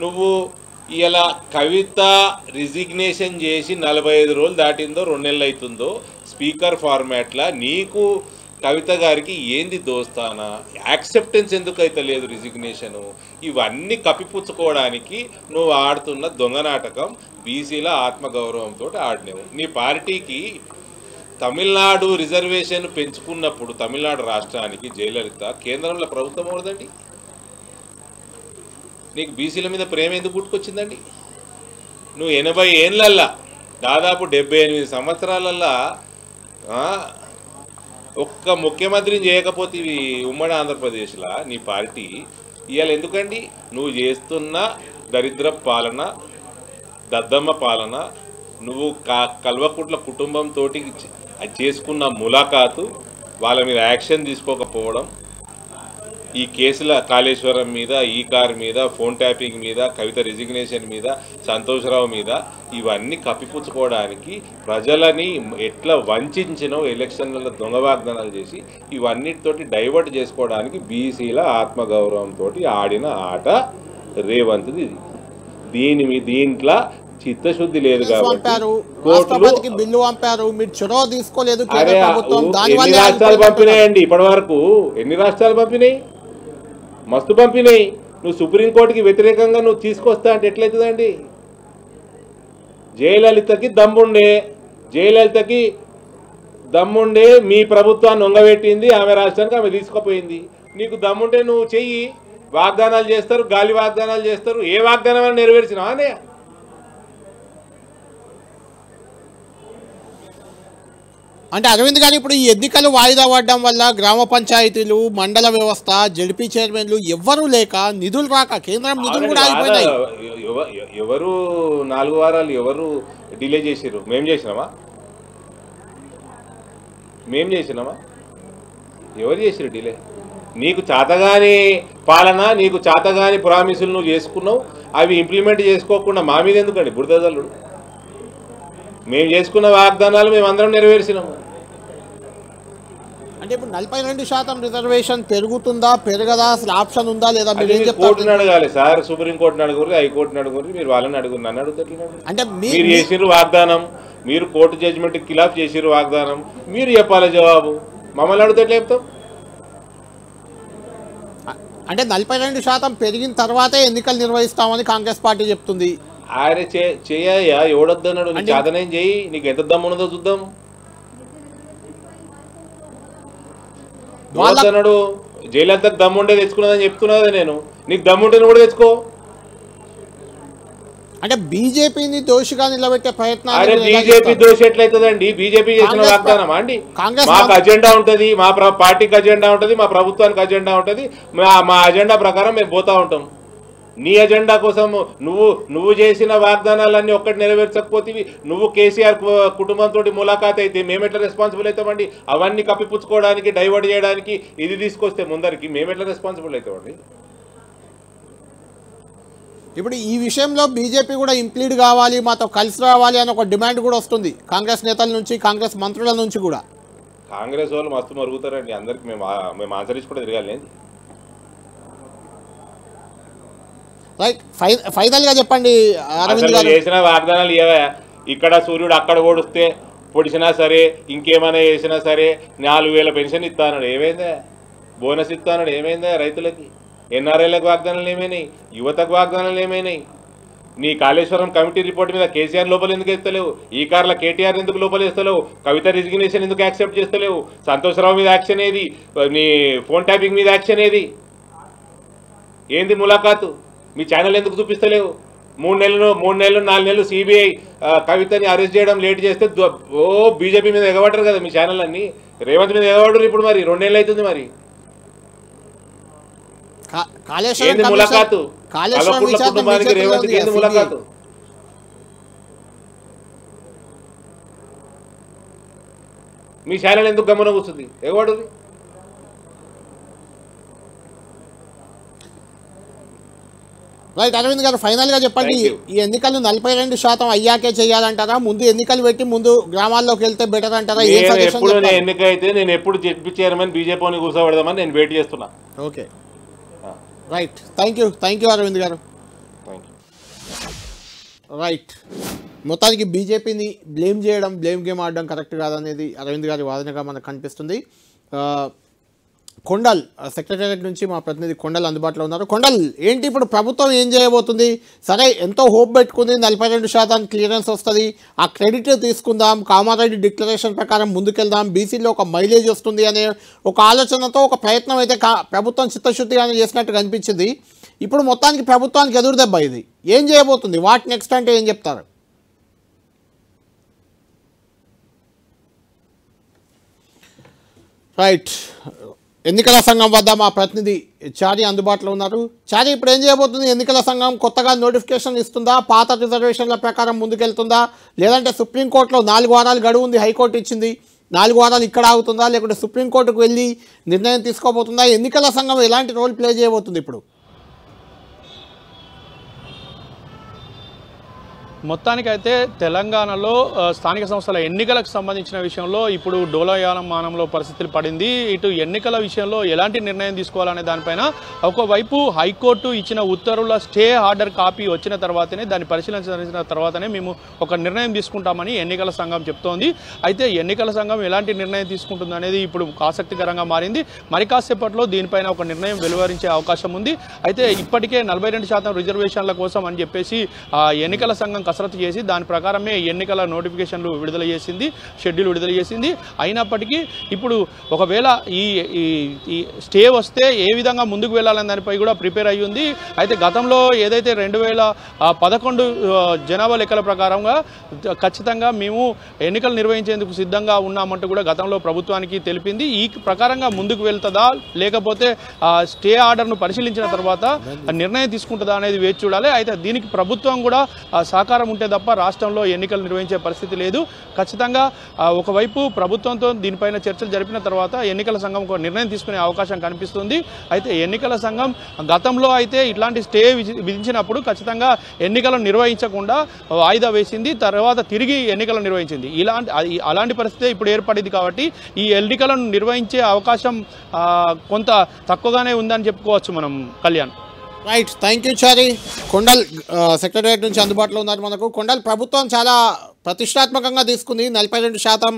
నువ్వు ఇలా కవిత రిజిగ్నేషన్ చేసి 45 రోజులు దాటిందో 2 నెలలు అవుతుందో స్పీకర్ ఫార్మాట్లా నీకు కవిత గారికి ఏంది దోస్తానా, యాక్సెప్టెన్స్ ఎందుకు అయితే లేదు రిజిగ్నేషను? ఇవన్నీ కప్పిపుచ్చుకోవడానికి నువ్వు ఆడుతున్న దొంగ నాటకం బీసీల ఆత్మగౌరవంతో ఆడినవు. నీ పార్టీకి తమిళనాడు రిజర్వేషన్ పెంచుకున్నప్పుడు తమిళనాడు రాష్ట్రానికి జయలలిత కేంద్రంలో ప్రభుత్వం అవుతుందండి. నీకు బీసీల మీద ప్రేమ ఎందుకు పుట్టుకొచ్చిందండి? నువ్వు 80 ఏళ్ళల్లా దాదాపు 78 సంవత్సరాలల్లా ఒక్క ముఖ్యమంత్రిని చేయకపోతే ఉమ్మడి ఆంధ్రప్రదేశ్లో నీ పార్టీ ఇవాళ ఎందుకండి? నువ్వు చేస్తున్న దరిద్ర పాలన, దద్దమ్మ పాలన, నువ్వు కల్వకుట్ల కుటుంబంతో చేసుకున్న ములాఖాతు, వాళ్ళ మీద యాక్షన్ తీసుకోకపోవడం, ఈ కేసుల కాళేశ్వరం మీద, ఈ కార్ మీద, ఫోన్ ట్యాపింగ్ మీద, కవిత రిజిగ్నేషన్ మీద, సంతోషరావు మీద, ఇవన్నీ కప్పిపుచ్చుకోవడానికి ప్రజలని ఎట్లా వంచినో ఎలక్షన్లలో దొంగ వాగ్దానాలు చేసి ఇవన్నిటితోటి డైవర్ట్ చేసుకోవడానికి బీసీల ఆత్మగౌరవంతో ఆడిన ఆట రేవంత్ది. దీంట్లో చిత్తశుద్ధి లేదు కాబట్టి ఎన్ని రాష్ట్రాలు పంపినాయండి ఇప్పటి వరకు? ఎన్ని రాష్ట్రాలు పంపినాయి? మస్తు పంపినాయి. నువ్వు సుప్రీంకోర్టుకి వ్యతిరేకంగా నువ్వు తీసుకొస్తా అంటే ఎట్లయితుందండి? జయలలితకి దమ్ముండే మీ ప్రభుత్వాన్ని ఒంగబెట్టింది, ఆమె రాష్ట్రానికి ఆమె తీసుకుపోయింది. నీకు దమ్ముంటే నువ్వు చెయ్యి. వాగ్దానాలు చేస్తారు, గాలి వాగ్దానాలు చేస్తారు. ఏ వాగ్దానం నెరవేర్చినావా అనే? అంటే అరవింద్ గారు, ఇప్పుడు ఈ ఎన్నికలు వాయిదా పడడం వల్ల గ్రామ పంచాయతీలు, మండల వ్యవస్థ, జడ్పీ చైర్మన్లు ఎవ్వరూ లేక, నిధులు రాక, కేంద్రం నిధులు కూడా ఆగిపోయినాయి. ఎవరు 4 వారాలు ఎవరు డిలే చేసారు? మేం చేసినామా? ఎవరు చేసారు డిలే? నీకు చేతగాని పాలన, నీకు చేతగాని ప్రామిసులు నువ్వు చేసుకున్నావు. అవి ఇంప్లిమెంట్ చేసుకోకుండా మా మీద ఎందుకండి బురదల్లుడు? మేము చేసుకున్న వాగ్దానాలు మేమందరం నెరవేర్చినాము. అంటే ఇప్పుడు 42% రిజర్వేషన్ పెరుగుతుందా పెరగదా అసలు ఆప్షన్ ఉందా లేదా మీరు ఏం చెప్తారు? కోర్టుని అడగాలి సార్, సుప్రీంకోర్టుని అడుగురు, హైకోర్టుని అడుగురు, మీరు వాళ్ళని అడుగురు, నన్ను అడుగుతారు. అంటే మీరు చేసిర్రు వాగ్దానం, మీరు కోర్టు జడ్జిమెంట్ ఖిలాఫ్ చేసిర్రు వాగ్దానం, మీరు చెప్పాలి జవాబు. మమ్మల్ని అడిగితే ఎట్లా చెప్తాం? అంటే 42% పెరిగిన తర్వాతే ఎన్నికలు నిర్వహిస్తామని కాంగ్రెస్ పార్టీ చెప్తుంది. ఆయన చేయా ఎవడొద్దన్నాడు? నీ చేతనేం చేయి, నీకు ఎంత దమ్మున్నదో చూద్దాం. అన్నాడు జైలు అంతా దమ్ముండే తెచ్చుకున్నదని చెప్తున్నా కదా నేను. నీకు దమ్ముంటేనే కూడా తెచ్చుకో. అంటే బీజేపీని దోషిగా నిలబెట్టే ప్రయత్నం. అరే బీజేపీ దోషి ఎట్లయితుందండి? బీజేపీ చేసిన వాగ్దానమా అండి? మాకు అజెండా ఉంటది, మా పార్టీకి అజెండా ఉంటది, మా ప్రభుత్వానికి అజెండా ఉంటది, మా అజెండా ప్రకారం మేము పోతా ఉంటాం. నీ అజెండా కోసం నువ్వు చేసిన వాగ్దానాలన్నీ ఒక్కటి నెరవేర్చకపోతే నువ్వు కేసీఆర్ కుటుంబంతో ములాఖాత్ అయితే మేమెట్లా రెస్పాన్సిబుల్ అవుతామండి? అవన్నీ కప్పిపుచ్చుకోవడానికి, డైవర్ట్ చేయడానికి ఇది తీసుకొస్తే ముందరికి మేమెట్లా రెస్పాన్సిబుల్ అవుతామండి? ఇప్పుడు ఈ విషయంలో బీజేపీ కూడా ఇంప్లీడ్ కావాలి, మాతో కలిసి రావాలి అని ఒక డిమాండ్ కూడా వస్తుంది కాంగ్రెస్ నేతల నుంచి, కాంగ్రెస్ మంత్రుల నుంచి కూడా. కాంగ్రెస్ వాళ్ళు మస్తు మరుగుతారండి, అందరికి మేము ఆన్సర్ ఇచ్చి కూడా తిరగాలి. రైట్, ఫైనల్ గా చెప్పండి అరవింద్ గారు. చేసిన వాగ్దానాలు ఏవా? ఇక్కడ సూర్యుడు అక్కడ ఓడిస్తే పొడిచినా సరే, ఇంకేమైనా చేసినా సరే 4000 పెన్షన్ ఇస్తానడు, ఏమైందా? బోనస్ ఇస్తానడు, ఏమైందా? రైతులకి, ఎన్ఆర్ఐలకు వాగ్దానాలు ఏమైనాయి? యువతకు వాగ్దానాలు ఏమైనాయి? నీ కాళేశ్వరం కమిటీ రిపోర్ట్ మీద కేసీఆర్ లోపల ఎందుకు ఎత్తలేవు? ఈ కార్ల కేటీఆర్ ఎందుకు లోపల వేస్తలేవు? కవిత రిజిగ్నేషన్ ఎందుకు యాక్సెప్ట్ చేస్తలేవు? సంతోషరావు మీద యాక్షన్ ఏది? నీ ఫోన్ ట్యాపింగ్ మీద యాక్షన్ ఏది? ఏంది ములాఖాతు? మీ ఛానల్ ఎందుకు చూపిస్తలేవు? 3 నెలలు 4 నెలలు సిబిఐ కవితని అరెస్ట్ చేయడం లేట్ చేస్తే బీజేపీ మీద ఎగబడ్డారు కదా మీ ఛానల్ అన్ని. రేవంత్ మీద ఎగబడ్డారు ఇప్పుడు, మరి 2 నెలలు అవుతుంది. మరి ఏంది ములాఖాతు? కుటుంబానికి రేవంత్కి ఏంది ములాఖాతు? మీ ఛానల్ ఎందుకు గమనం కూర్చుంది? ఎగబడుతుంది. రైట్, అరవింద్ గారు ఫైనల్ గా చెప్పండి, ఈ ఎన్నికలు 42% అయ్యాకే చేయాలంటారా? ముందు ఎన్నికలు పెట్టి ముందు గ్రామాల్లోకి వెళ్తే బెటర్ అంటారా? ఎప్పుడు ఎన్నిక అయితే నేను ఎప్పుడు జడ్పీ చైర్మన్ బీజేపీని కూర్చోబెడదామని నేను వెయిట్ చేస్తున్నా. Okay, right, thank you Arvind garu. Right, మొత్తానికి బీజేపీని బ్లేమ్ చేయడం, బ్లేమ్ గేమ్ ఆడడం కరెక్ట్ కాదనేది అరవింద్ గారి వాదనగా మనకు కనిపిస్తుంది. కొండల్ సెక్రటేరియట్ నుంచి మా ప్రతినిధి కొండల్ అందుబాటులో ఉన్నారు. కొండల్, ఏంటి ఇప్పుడు ప్రభుత్వం ఏం చేయబోతుంది? సరే, ఎంతో హోప్ పెట్టుకుంది, 42% క్లియరెన్స్ వస్తుంది, ఆ క్రెడిట్ తీసుకుందాం, కామారెడ్డి డిక్లరేషన్ ప్రకారం ముందుకెళ్దాం, బీసీలో ఒక మైలేజ్ వస్తుంది అనే ఒక ఆలోచనతో ఒక ప్రయత్నం అయితే ప్రభుత్వం చిత్తశుద్ధిగానే చేసినట్టు కనిపించింది. ఇప్పుడు మొత్తానికి ప్రభుత్వానికి ఎదురుదెబ్బ ఇది. ఏం చేయబోతుంది? వాట్ నెక్స్ట్ అంటే ఏం చెప్తారు? రైట్, ఎన్నికల సంఘం వద్ద మా ప్రతినిధి చారి అందుబాటులో ఉన్నారు. చారి, ఇప్పుడు ఏం చేయబోతుంది ఎన్నికల సంఘం? కొత్తగా నోటిఫికేషన్ ఇస్తుందా? పాత రిజర్వేషన్ల ప్రకారం ముందుకెళ్తుందా? లేదంటే సుప్రీంకోర్టులో 4 వారాలు గడువు ఉంది, హైకోర్టు ఇచ్చింది, 4 వారాలు ఇక్కడ ఆగుతుందా? లేకుంటే సుప్రీంకోర్టుకు వెళ్ళి నిర్ణయం తీసుకోబోతుందా? ఎన్నికల సంఘం ఎలాంటి రోల్ ప్లే చేయబోతుంది ఇప్పుడు? మొత్తానికైతే తెలంగాణలో స్థానిక సంస్థల ఎన్నికలకు సంబంధించిన విషయంలో ఇప్పుడు డోలయానమానంలో పరిస్థితులు పడింది. ఇటు ఎన్నికల విషయంలో ఎలాంటి నిర్ణయం తీసుకోవాలనే దానిపైన ఒకవైపు హైకోర్టు ఇచ్చిన ఉత్తర్వుల స్టే ఆర్డర్ కాపీ వచ్చిన తర్వాతనే, దాన్ని పరిశీలించిన తర్వాతనే మేము ఒక నిర్ణయం తీసుకుంటామని ఎన్నికల సంఘం చెప్తోంది. అయితే ఎన్నికల సంఘం ఎలాంటి నిర్ణయం తీసుకుంటుంది అనేది ఇప్పుడు ఆసక్తికరంగా మారింది. మరి కాసేపట్లో దీనిపైన ఒక నిర్ణయం వెలువరించే అవకాశం ఉంది. అయితే ఇప్పటికే 42% రిజర్వేషన్ల కోసం అని చెప్పేసి ఎన్నికల సంఘం కసరత్తు చేసి దాని ప్రకారమే ఎన్నికల నోటిఫికేషన్లు విడుదల చేసింది, షెడ్యూల్ విడుదల చేసింది. అయినప్పటికీ ఇప్పుడు ఒకవేళ ఈ స్టే వస్తే ఏ విధంగా ముందుకు వెళ్ళాలని దానిపై కూడా ప్రిపేర్ అయ్యి ఉంది. అయితే గతంలో ఏదైతే 2011 జనాభా లెక్కల ప్రకారంగా ఖచ్చితంగా మేము ఎన్నికలు నిర్వహించేందుకు సిద్ధంగా ఉన్నామంటూ కూడా గతంలో ప్రభుత్వానికి తెలిపింది. ఈ ప్రకారంగా ముందుకు వెళ్తుందా లేకపోతే స్టే ఆర్డర్ను పరిశీలించిన తర్వాత నిర్ణయం తీసుకుంటుందా అనేది వేచి చూడాలి. అయితే దీనికి ప్రభుత్వం కూడా సహకారం అధికారం ఉంటే తప్ప రాష్ట్రంలో ఎన్నికలు నిర్వహించే పరిస్థితి లేదు. ఖచ్చితంగా ఒకవైపు ప్రభుత్వంతో దీనిపైన చర్చలు జరిపిన తర్వాత ఎన్నికల సంఘం ఒక నిర్ణయం తీసుకునే అవకాశం కనిపిస్తుంది. అయితే ఎన్నికల సంఘం గతంలో అయితే ఇట్లాంటి స్టే విధించినప్పుడు ఖచ్చితంగా ఎన్నికలను నిర్వహించకుండా వాయిదా వేసింది, తర్వాత తిరిగి ఎన్నికలను నిర్వహించింది. అలాంటి పరిస్థితి ఇప్పుడు ఏర్పడింది. కాబట్టి ఈ ఎన్నికలను నిర్వహించే అవకాశం కొంత తక్కువగానే ఉందని చెప్పుకోవచ్చు మనం. Kalyan, right, thank you Chari. Kondal secretariat నుంచి అందుబాటులో ఉన్నారు మనకు. కొండల్, ప్రభుత్వం చాలా ప్రతిష్టాత్మకంగా తీసుకుంది. 42%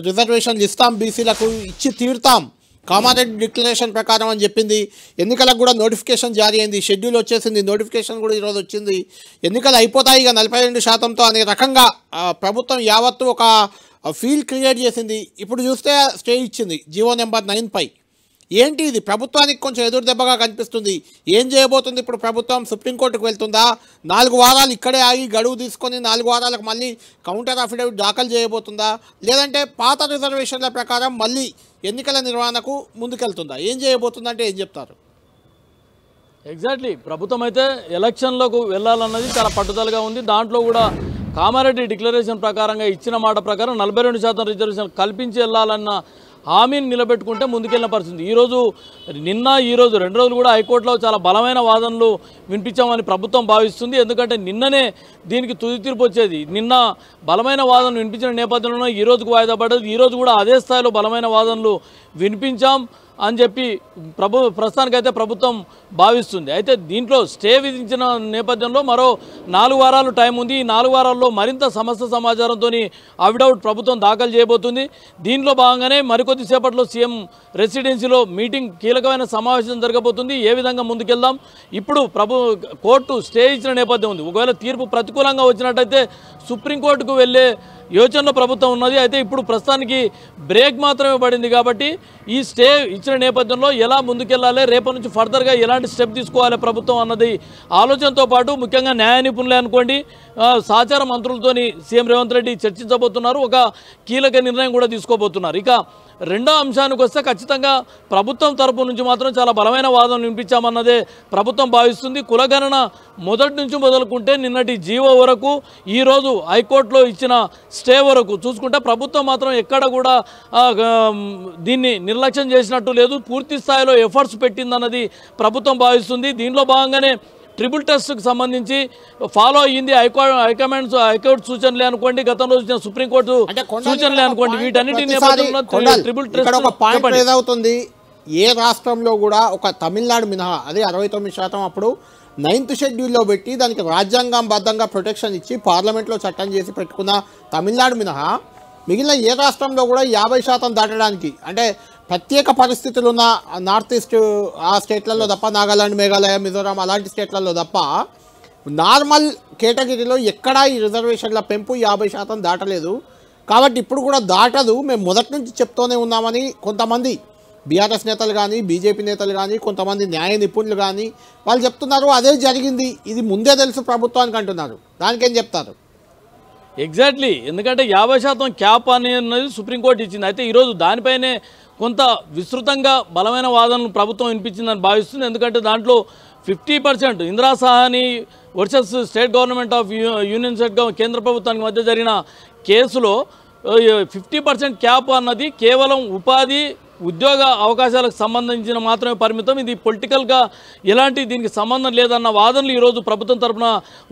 రిజర్వేషన్లు ఇస్తాం, బీసీలకు ఇచ్చి తీరుతాం, కామారెడ్డి డిక్లరేషన్ ప్రకారం అని చెప్పింది. ఎన్నికలకు కూడా నోటిఫికేషన్ జారీ అయింది, షెడ్యూల్ వచ్చేసింది, నోటిఫికేషన్ కూడా ఈరోజు వచ్చింది. ఎన్నికలు అయిపోతాయి ఇక 42%తో అనే రకంగా ప్రభుత్వం యావత్తు ఒక ఫీల్ క్రియేట్ చేసింది. ఇప్పుడు చూస్తే స్టే ఇచ్చింది జీవో నెంబర్ 9 పై. ఏంటి ఇది? ప్రభుత్వానికి కొంచెం ఎదురు దెబ్బగా కనిపిస్తుంది. ఏం చేయబోతుంది ఇప్పుడు ప్రభుత్వం? సుప్రీంకోర్టుకు వెళ్తుందా? 4 వారాలు ఇక్కడే ఆగి గడువు తీసుకొని 4 వారాలకు మళ్ళీ కౌంటర్ అఫిడవిట్ దాఖలు చేయబోతుందా? లేదంటే పాత రిజర్వేషన్ల ప్రకారం మళ్ళీ ఎన్నికల నిర్వహణకు ముందుకెళ్తుందా? ఏం చేయబోతుందంటే ఏం చెప్తారు? ఎగ్జాక్ట్లీ, ప్రభుత్వం అయితే ఎలక్షన్లకు వెళ్ళాలన్నది చాలా పట్టుదలగా ఉంది. దాంట్లో కూడా కామారెడ్డి డిక్లరేషన్ ప్రకారంగా ఇచ్చిన మాట ప్రకారం 42% రిజర్వేషన్ కల్పించి వెళ్ళాలన్న హామీని నిలబెట్టుకుంటే ముందుకెళ్ళిన పరిస్థితి. ఈరోజు 2 రోజులు కూడా హైకోర్టులో చాలా బలమైన వాదనలు వినిపించామని ప్రభుత్వం భావిస్తుంది. ఎందుకంటే నిన్ననే దీనికి తుది తీర్పు వచ్చేది. నిన్న బలమైన వాదనలు వినిపించిన నేపథ్యంలో ఈ రోజుకు వాయిదా పడ్డది. ఈరోజు కూడా అదే స్థాయిలో బలమైన వాదనలు వినిపించాం అని చెప్పి ప్రస్తుతానికైతే ప్రభుత్వం భావిస్తుంది. అయితే దీంట్లో స్టే విధించిన నేపథ్యంలో మరో 4 వారాలు టైం ఉంది. ఈ 4 వారాల్లో మరింత సమస్య సమాచారంతో అఫిడవిట్ ప్రభుత్వం దాఖలు చేయబోతుంది. దీంట్లో భాగంగానే మరికొద్దిసేపట్లో సీఎం రెసిడెన్సీలో మీటింగ్, కీలకమైన సమావేశం జరగబోతుంది. ఏ విధంగా ముందుకెళ్దాం? ఇప్పుడు కోర్టు స్టే ఇచ్చిన నేపథ్యం ఉంది. ఒకవేళ తీర్పు ప్రతికూలంగా వచ్చినట్టయితే సుప్రీంకోర్టుకు వెళ్ళే యోచనలో ప్రభుత్వం ఉన్నది. అయితే ఇప్పుడు ప్రస్తుతానికి బ్రేక్ మాత్రమే పడింది. కాబట్టి ఈ స్టే ఇచ్చిన నేపథ్యంలో ఎలా ముందుకెళ్లాలి, రేపటి నుంచి ఫర్దర్గా ఎలాంటి స్టెప్ తీసుకోవాలి ప్రభుత్వం అన్నది ఆలోచనతో పాటు ముఖ్యంగా న్యాయ నిపుణులే అనుకోండి, సహచార మంత్రులతోని సీఎం రేవంత్ రెడ్డి చర్చించబోతున్నారు. ఒక కీలక నిర్ణయం కూడా తీసుకోబోతున్నారు. ఇక రెండో అంశానికి వస్తే ఖచ్చితంగా ప్రభుత్వం తరపు నుంచి మాత్రం చాలా బలమైన వాదనలు వినిపించామన్నదే ప్రభుత్వం భావిస్తుంది. కులగణన మొదటి నుంచి మొదలుకుంటే నిన్నటి జీవో వరకు, ఈరోజు హైకోర్టులో ఇచ్చిన స్టే వరకు చూసుకుంటే ప్రభుత్వం మాత్రం ఎక్కడ కూడా దీన్ని నిర్లక్ష్యం చేసినట్టు లేదు. పూర్తి స్థాయిలో ఎఫర్ట్స్ పెట్టిందన్నది ప్రభుత్వం భావిస్తుంది. దీనిలో భాగంగానే ట్రిపుల్ టెస్ట్కి సంబంధించి ఫాలో అయ్యింది. హైకోర్టు సూచనలే అనుకోండి, గతంలో వచ్చిన సుప్రీంకోర్టు సూచనలే అనుకోండి, వీటన్నిటి నేపథ్యంలో ట్రిపుల్ టెస్ట్ ఏదవుతుంది? ఏ రాష్ట్రంలో కూడా ఒక తమిళనాడు మినహా, అదే 69% అప్పుడు 9th షెడ్యూల్లో పెట్టి దానికి రాజ్యాంగబద్ధంగా ప్రొటెక్షన్ ఇచ్చి పార్లమెంట్లో చట్టం చేసి పెట్టుకున్న తమిళనాడు మినహా మిగిలిన ఏ రాష్ట్రంలో కూడా 50% దాటడానికి, అంటే ప్రత్యేక పరిస్థితులు ఉన్న నార్త్ ఈస్ట్ ఆ స్టేట్లలో తప్ప, నాగాలాండ్, మేఘాలయ, మిజోరాం అలాంటి స్టేట్లలో తప్ప నార్మల్ కేటగిరీలో ఎక్కడా ఈ రిజర్వేషన్ల పెంపు 50% దాటలేదు. కాబట్టి ఇప్పుడు కూడా దాటదు, మేము మొదటి నుంచి చెప్తూనే ఉన్నామని కొంతమంది బీఆర్ఎస్ నేతలు కానీ, బీజేపీ నేతలు కానీ, కొంతమంది న్యాయ నిపుణులు కానీ వాళ్ళు చెప్తున్నారు. అదే జరిగింది, ఇది ముందే తెలుసు ప్రభుత్వానికి అంటున్నారు. దానికేం చెప్తారు? ఎగ్జాక్ట్లీ, ఎందుకంటే 50% క్యాప్ అనేది సుప్రీంకోర్టు ఇచ్చింది. అయితే ఈరోజు దానిపైనే కొంత విస్తృతంగా బలమైన వాదనలు ప్రభుత్వం వినిపించిందని భావిస్తుంది. ఎందుకంటే దాంట్లో 50% Indira Sawhney versus state government of union state కేంద్ర ప్రభుత్వానికి మధ్య జరిగిన కేసులో 50% క్యాప్ అన్నది కేవలం ఉపాధి, ఉద్యోగ అవకాశాలకు సంబంధించిన మాత్రమే పరిమితం. ఇది పొలిటికల్గా ఎలాంటి దీనికి సంబంధం లేదన్న వాదనలు ఈరోజు ప్రభుత్వం తరఫున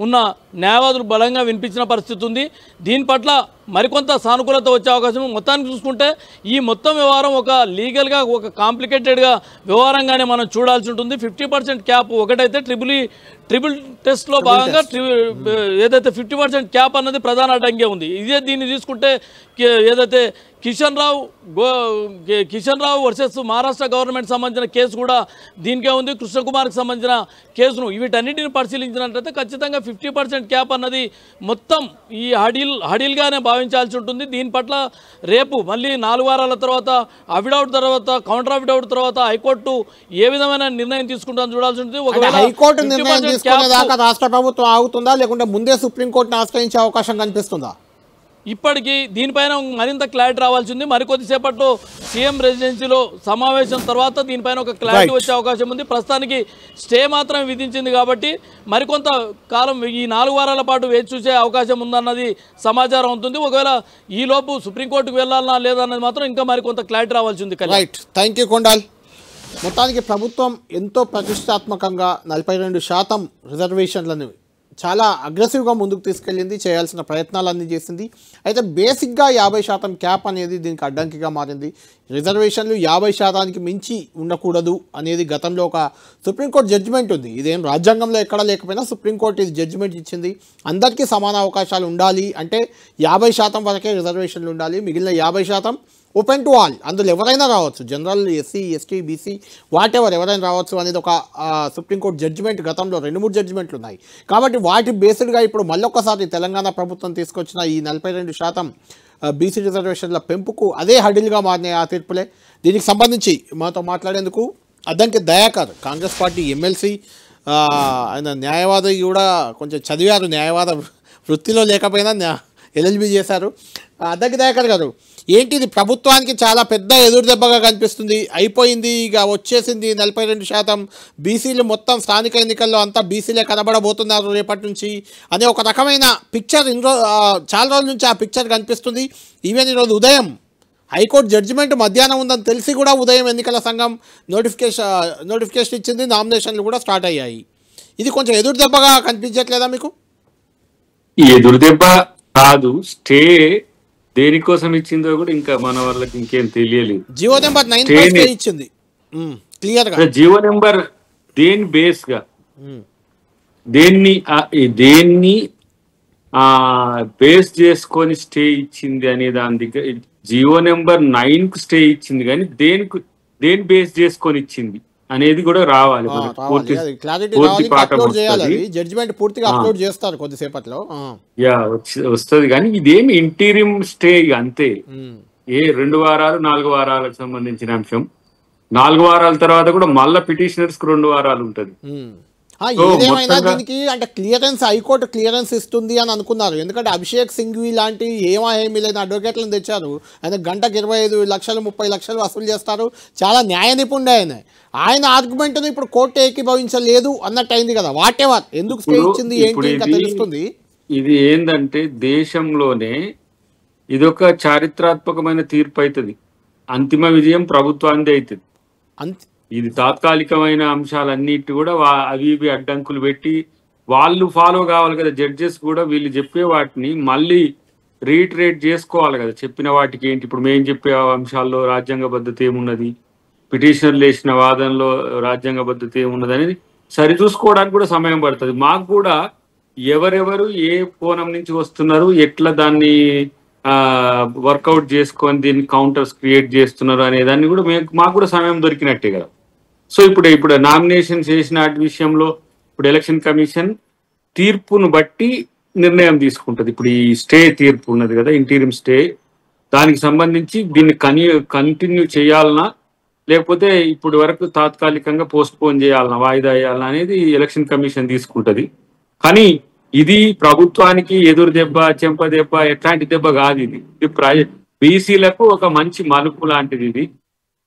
ఉన్న న్యాయవాదులు బలంగా వినిపించిన పరిస్థితి ఉంది. దీని పట్ల మరికొంత సానుకూలత వచ్చే అవకాశం. మొత్తానికి చూసుకుంటే ఈ మొత్తం వ్యవహారం ఒక లీగల్గా ఒక కాంప్లికేటెడ్గా వ్యవహారంగానే మనం చూడాల్సి ఉంటుంది. 50% క్యాప్ ఒకటైతే ట్రిపుల్ టెస్ట్లో భాగంగా ఏదైతే 50% క్యాప్ అన్నది ప్రధాన అడ్డంగా ఉంది. ఇదే దీన్ని తీసుకుంటే ఏదైతే కిషన్ రావు వర్సెస్ మహారాష్ట్ర గవర్నమెంట్ సంబంధించిన కేసు కూడా దీనికే ఉంది. కృష్ణకుమార్కి సంబంధించిన కేసును వీటన్నిటిని పరిశీలించినట్లయితే ఖచ్చితంగా 50% క్యాప్ అన్నది మొత్తం ఈ హడీల్గానే భావించాల్సి ఉంటుంది. దీని పట్ల రేపు మళ్ళీ 4 వారాల తర్వాత అఫిడవిట్ తర్వాత, కౌంటర్ అఫిడవిట్ తర్వాత హైకోర్టు ఏ విధమైన నిర్ణయం తీసుకుంటుందని చూడాల్సి ఉంటుంది. హైకోర్టు నిర్ణయం తీసుకునేదాకా రాష్ట్ర ప్రభుత్వం ఆగుతుందా, లేకుంటే ముందే సుప్రీంకోర్టును ఆశ్రయించే అవకాశం కనిపిస్తుందా? ఇప్పటికీ దీనిపైన మరింత క్లారిటీ రావాల్సి ఉంది. మరికొద్దిసేపట్లో సీఎం రెసిడెన్సీలో సమావేశం తర్వాత దీనిపైన ఒక క్లారిటీ వచ్చే అవకాశం ఉంది. ప్రస్తుతానికి స్టే మాత్రం విధించింది కాబట్టి మరికొంత కాలం ఈ 4 వారాల పాటు వేచి చూసే అవకాశం ఉందన్నది సమాచారం ఉంటుంది. ఒకవేళ ఈలోపు సుప్రీంకోర్టుకు వెళ్ళాలన్నా లేదన్నది మాత్రం ఇంకా మరికొంత క్లారిటీ రావాల్సి ఉంది. Right, thank you Kondal. మొత్తానికి ప్రభుత్వం ఎంతో ప్రతిష్టాత్మకంగా 42% రిజర్వేషన్లను చాలా అగ్రెసివ్గా ముందుకు తీసుకెళ్ళింది, చేయాల్సిన ప్రయత్నాలన్నీ చేసింది. అయితే బేసిక్గా 50% క్యాప్ అనేది దీనికి అడ్డంకిగా మారింది. రిజర్వేషన్లు 50%కి మించి ఉండకూడదు అనేది గతంలో ఒక సుప్రీంకోర్టు జడ్జిమెంట్ ఉంది. ఇదేం రాజ్యాంగంలో ఎక్కడ లేకపోయినా సుప్రీంకోర్టు ఇది జడ్జిమెంట్ ఇచ్చింది. అందరికీ సమాన అవకాశాలు ఉండాలి అంటే 50% వరకే రిజర్వేషన్లు ఉండాలి, మిగిలిన 50% ఓపెన్ టు ఆల్, అందులో ఎవరైనా రావచ్చు, general, SC, ST, BC whatever ఎవరైనా రావచ్చు అనేది ఒక సుప్రీంకోర్టు జడ్జిమెంట్. గతంలో 2-3 జడ్జిమెంట్లు ఉన్నాయి. కాబట్టి వాటి బేస్డ్గా ఇప్పుడు మళ్ళొక్కసారి తెలంగాణ ప్రభుత్వం తీసుకొచ్చిన ఈ 42% బీసీ రిజర్వేషన్ల పెంపుకు అదే హడిల్గా మారినాయి ఆ తీర్పులే. దీనికి సంబంధించి మాతో మాట్లాడేందుకు అద్దంకి దయాకర్, కాంగ్రెస్ పార్టీ ఎమ్మెల్సీ, ఆయన న్యాయవాది కూడా, కొంచెం చదివారు, న్యాయవాద వృత్తిలో లేకపోయినా ఎల్ఎల్బి చేశారు. అద్దంకి దయాకర్ గారు, ఏంటిది ప్రభుత్వానికి చాలా పెద్ద ఎదురు దెబ్బగా కనిపిస్తుంది, అయిపోయింది ఇక వచ్చేసింది 42%, బీసీలు మొత్తం స్థానిక ఎన్నికల్లో అంతా బీసీలే కనబడబోతున్నారు రేపటి నుంచి అనే ఒక రకమైన పిక్చర్ చాలా రోజుల నుంచి ఆ పిక్చర్ కనిపిస్తుంది. ఈవెన్ ఈరోజు ఉదయం హైకోర్టు జడ్జిమెంట్ మధ్యాహ్నం ఉందని తెలిసి కూడా ఉదయం ఎన్నికల సంఘం నోటిఫికేషన్ ఇచ్చింది, నామినేషన్లు కూడా స్టార్ట్ అయ్యాయి. ఇది కొంచెం ఎదురు దెబ్బగా కనిపించట్లేదా మీకు? ఎదురు దెబ్బ కాదు, స్టే దేనికోసం ఇచ్చిందో కూడా ఇంకా మన వాళ్ళకి ఇంకేం తెలియలేదు. జీవో నెంబర్ 9 ఇచ్చింది క్లియర్ గా. జీవో నెంబర్ దేని బేస్ గా, దేన్ని బేస్ చేసుకొని స్టే ఇచ్చింది అనే దాని దగ్గర జీవో నెంబర్ 9 కు స్టే ఇచ్చింది, కానీ దేని బేస్ చేసుకొని ఇచ్చింది అనేది కూడా రావాలి. వస్తుంది కానీ ఇదేమి ఇంటీరియం స్టే అంతే. 2 వారాలు 4 వారాలకు సంబంధించిన అంశం. 4 వారాల తర్వాత కూడా మళ్ళా పిటిషనర్స్ కు 2 వారాలు ఉంటది. ఏదేమైనా దీనికి అంటే క్లియరెన్స్, హైకోర్టు క్లియరెన్స్ ఇస్తుంది అని అనుకున్నారు. ఎందుకంటే అభిషేక్ సింఘ్వి లాంటి ఏమీ లేని అడ్వకేట్లను తెచ్చారు. ఆయన గంటకు 25 లక్షలు 30 లక్షలు వసూలు చేస్తారు. చాలా న్యాయ నిపుణుడు. ఆయన ఆర్గ్యుమెంట్ను ఇప్పుడు కోర్టు ఏకీభవించలేదు అన్నట్టు అయింది కదా. వాటెవర్ ఎందుకు స్టే ఇచ్చింది ఏంటి ఇంకా తెలుస్తుంది. ఇది ఏంటంటే దేశంలోనే ఇదొక చారిత్రాత్మకమైన తీర్పు అవుతుంది. అంతిమ విజయం ప్రభుత్వానికి అవుతుంది. ఇది తాత్కాలికమైన అంశాలన్నిటి కూడా అవి ఇవి అడ్డంకులు పెట్టి వాళ్ళు ఫాలో కావాలి కదా. జడ్జెస్ కూడా వీళ్ళు చెప్పే వాటిని మళ్ళీ రీట్రేట్ చేసుకోవాలి కదా. చెప్పిన వాటికి ఏంటి, ఇప్పుడు మేము చెప్పే అంశాల్లో రాజ్యాంగబద్ధత ఏమున్నది, పిటిషనర్లు వేసిన వాదనలో రాజ్యాంగబద్ధత ఏమున్నది అనేది సరిచూసుకోవడానికి కూడా సమయం పడుతుంది. మాకు కూడా ఎవరెవరు ఏ కోణం నుంచి వస్తున్నారు, ఎట్లా దాన్ని వర్కౌట్ చేసుకొని దీన్ని కౌంటర్స్ క్రియేట్ చేస్తున్నారు అనే దాన్ని కూడా మాకు కూడా సమయం దొరికినట్టే కదా. సో ఇప్పుడు నామినేషన్ చేసిన విషయంలో ఇప్పుడు ఎలక్షన్ కమిషన్ తీర్పును బట్టి నిర్ణయం తీసుకుంటుంది. ఇప్పుడు ఈ స్టే తీర్పు ఉన్నది కదా, ఇంటీరియం స్టే, దానికి సంబంధించి దీన్ని కంటిన్యూ చేయాలన్నా లేకపోతే ఇప్పుడు వరకు తాత్కాలికంగా పోస్ట్ పోన్ చేయాలన్నా, వాయిదా వేయాలన్నా అనేది ఎలక్షన్ కమిషన్ తీసుకుంటది. కానీ ఇది ప్రభుత్వానికి ఎదురు దెబ్బ, చెంప దెబ్బ, ఎట్లాంటి దెబ్బ కాదు. ఇది బీసీలకు ఒక మంచి మలుపు లాంటిది. ఇది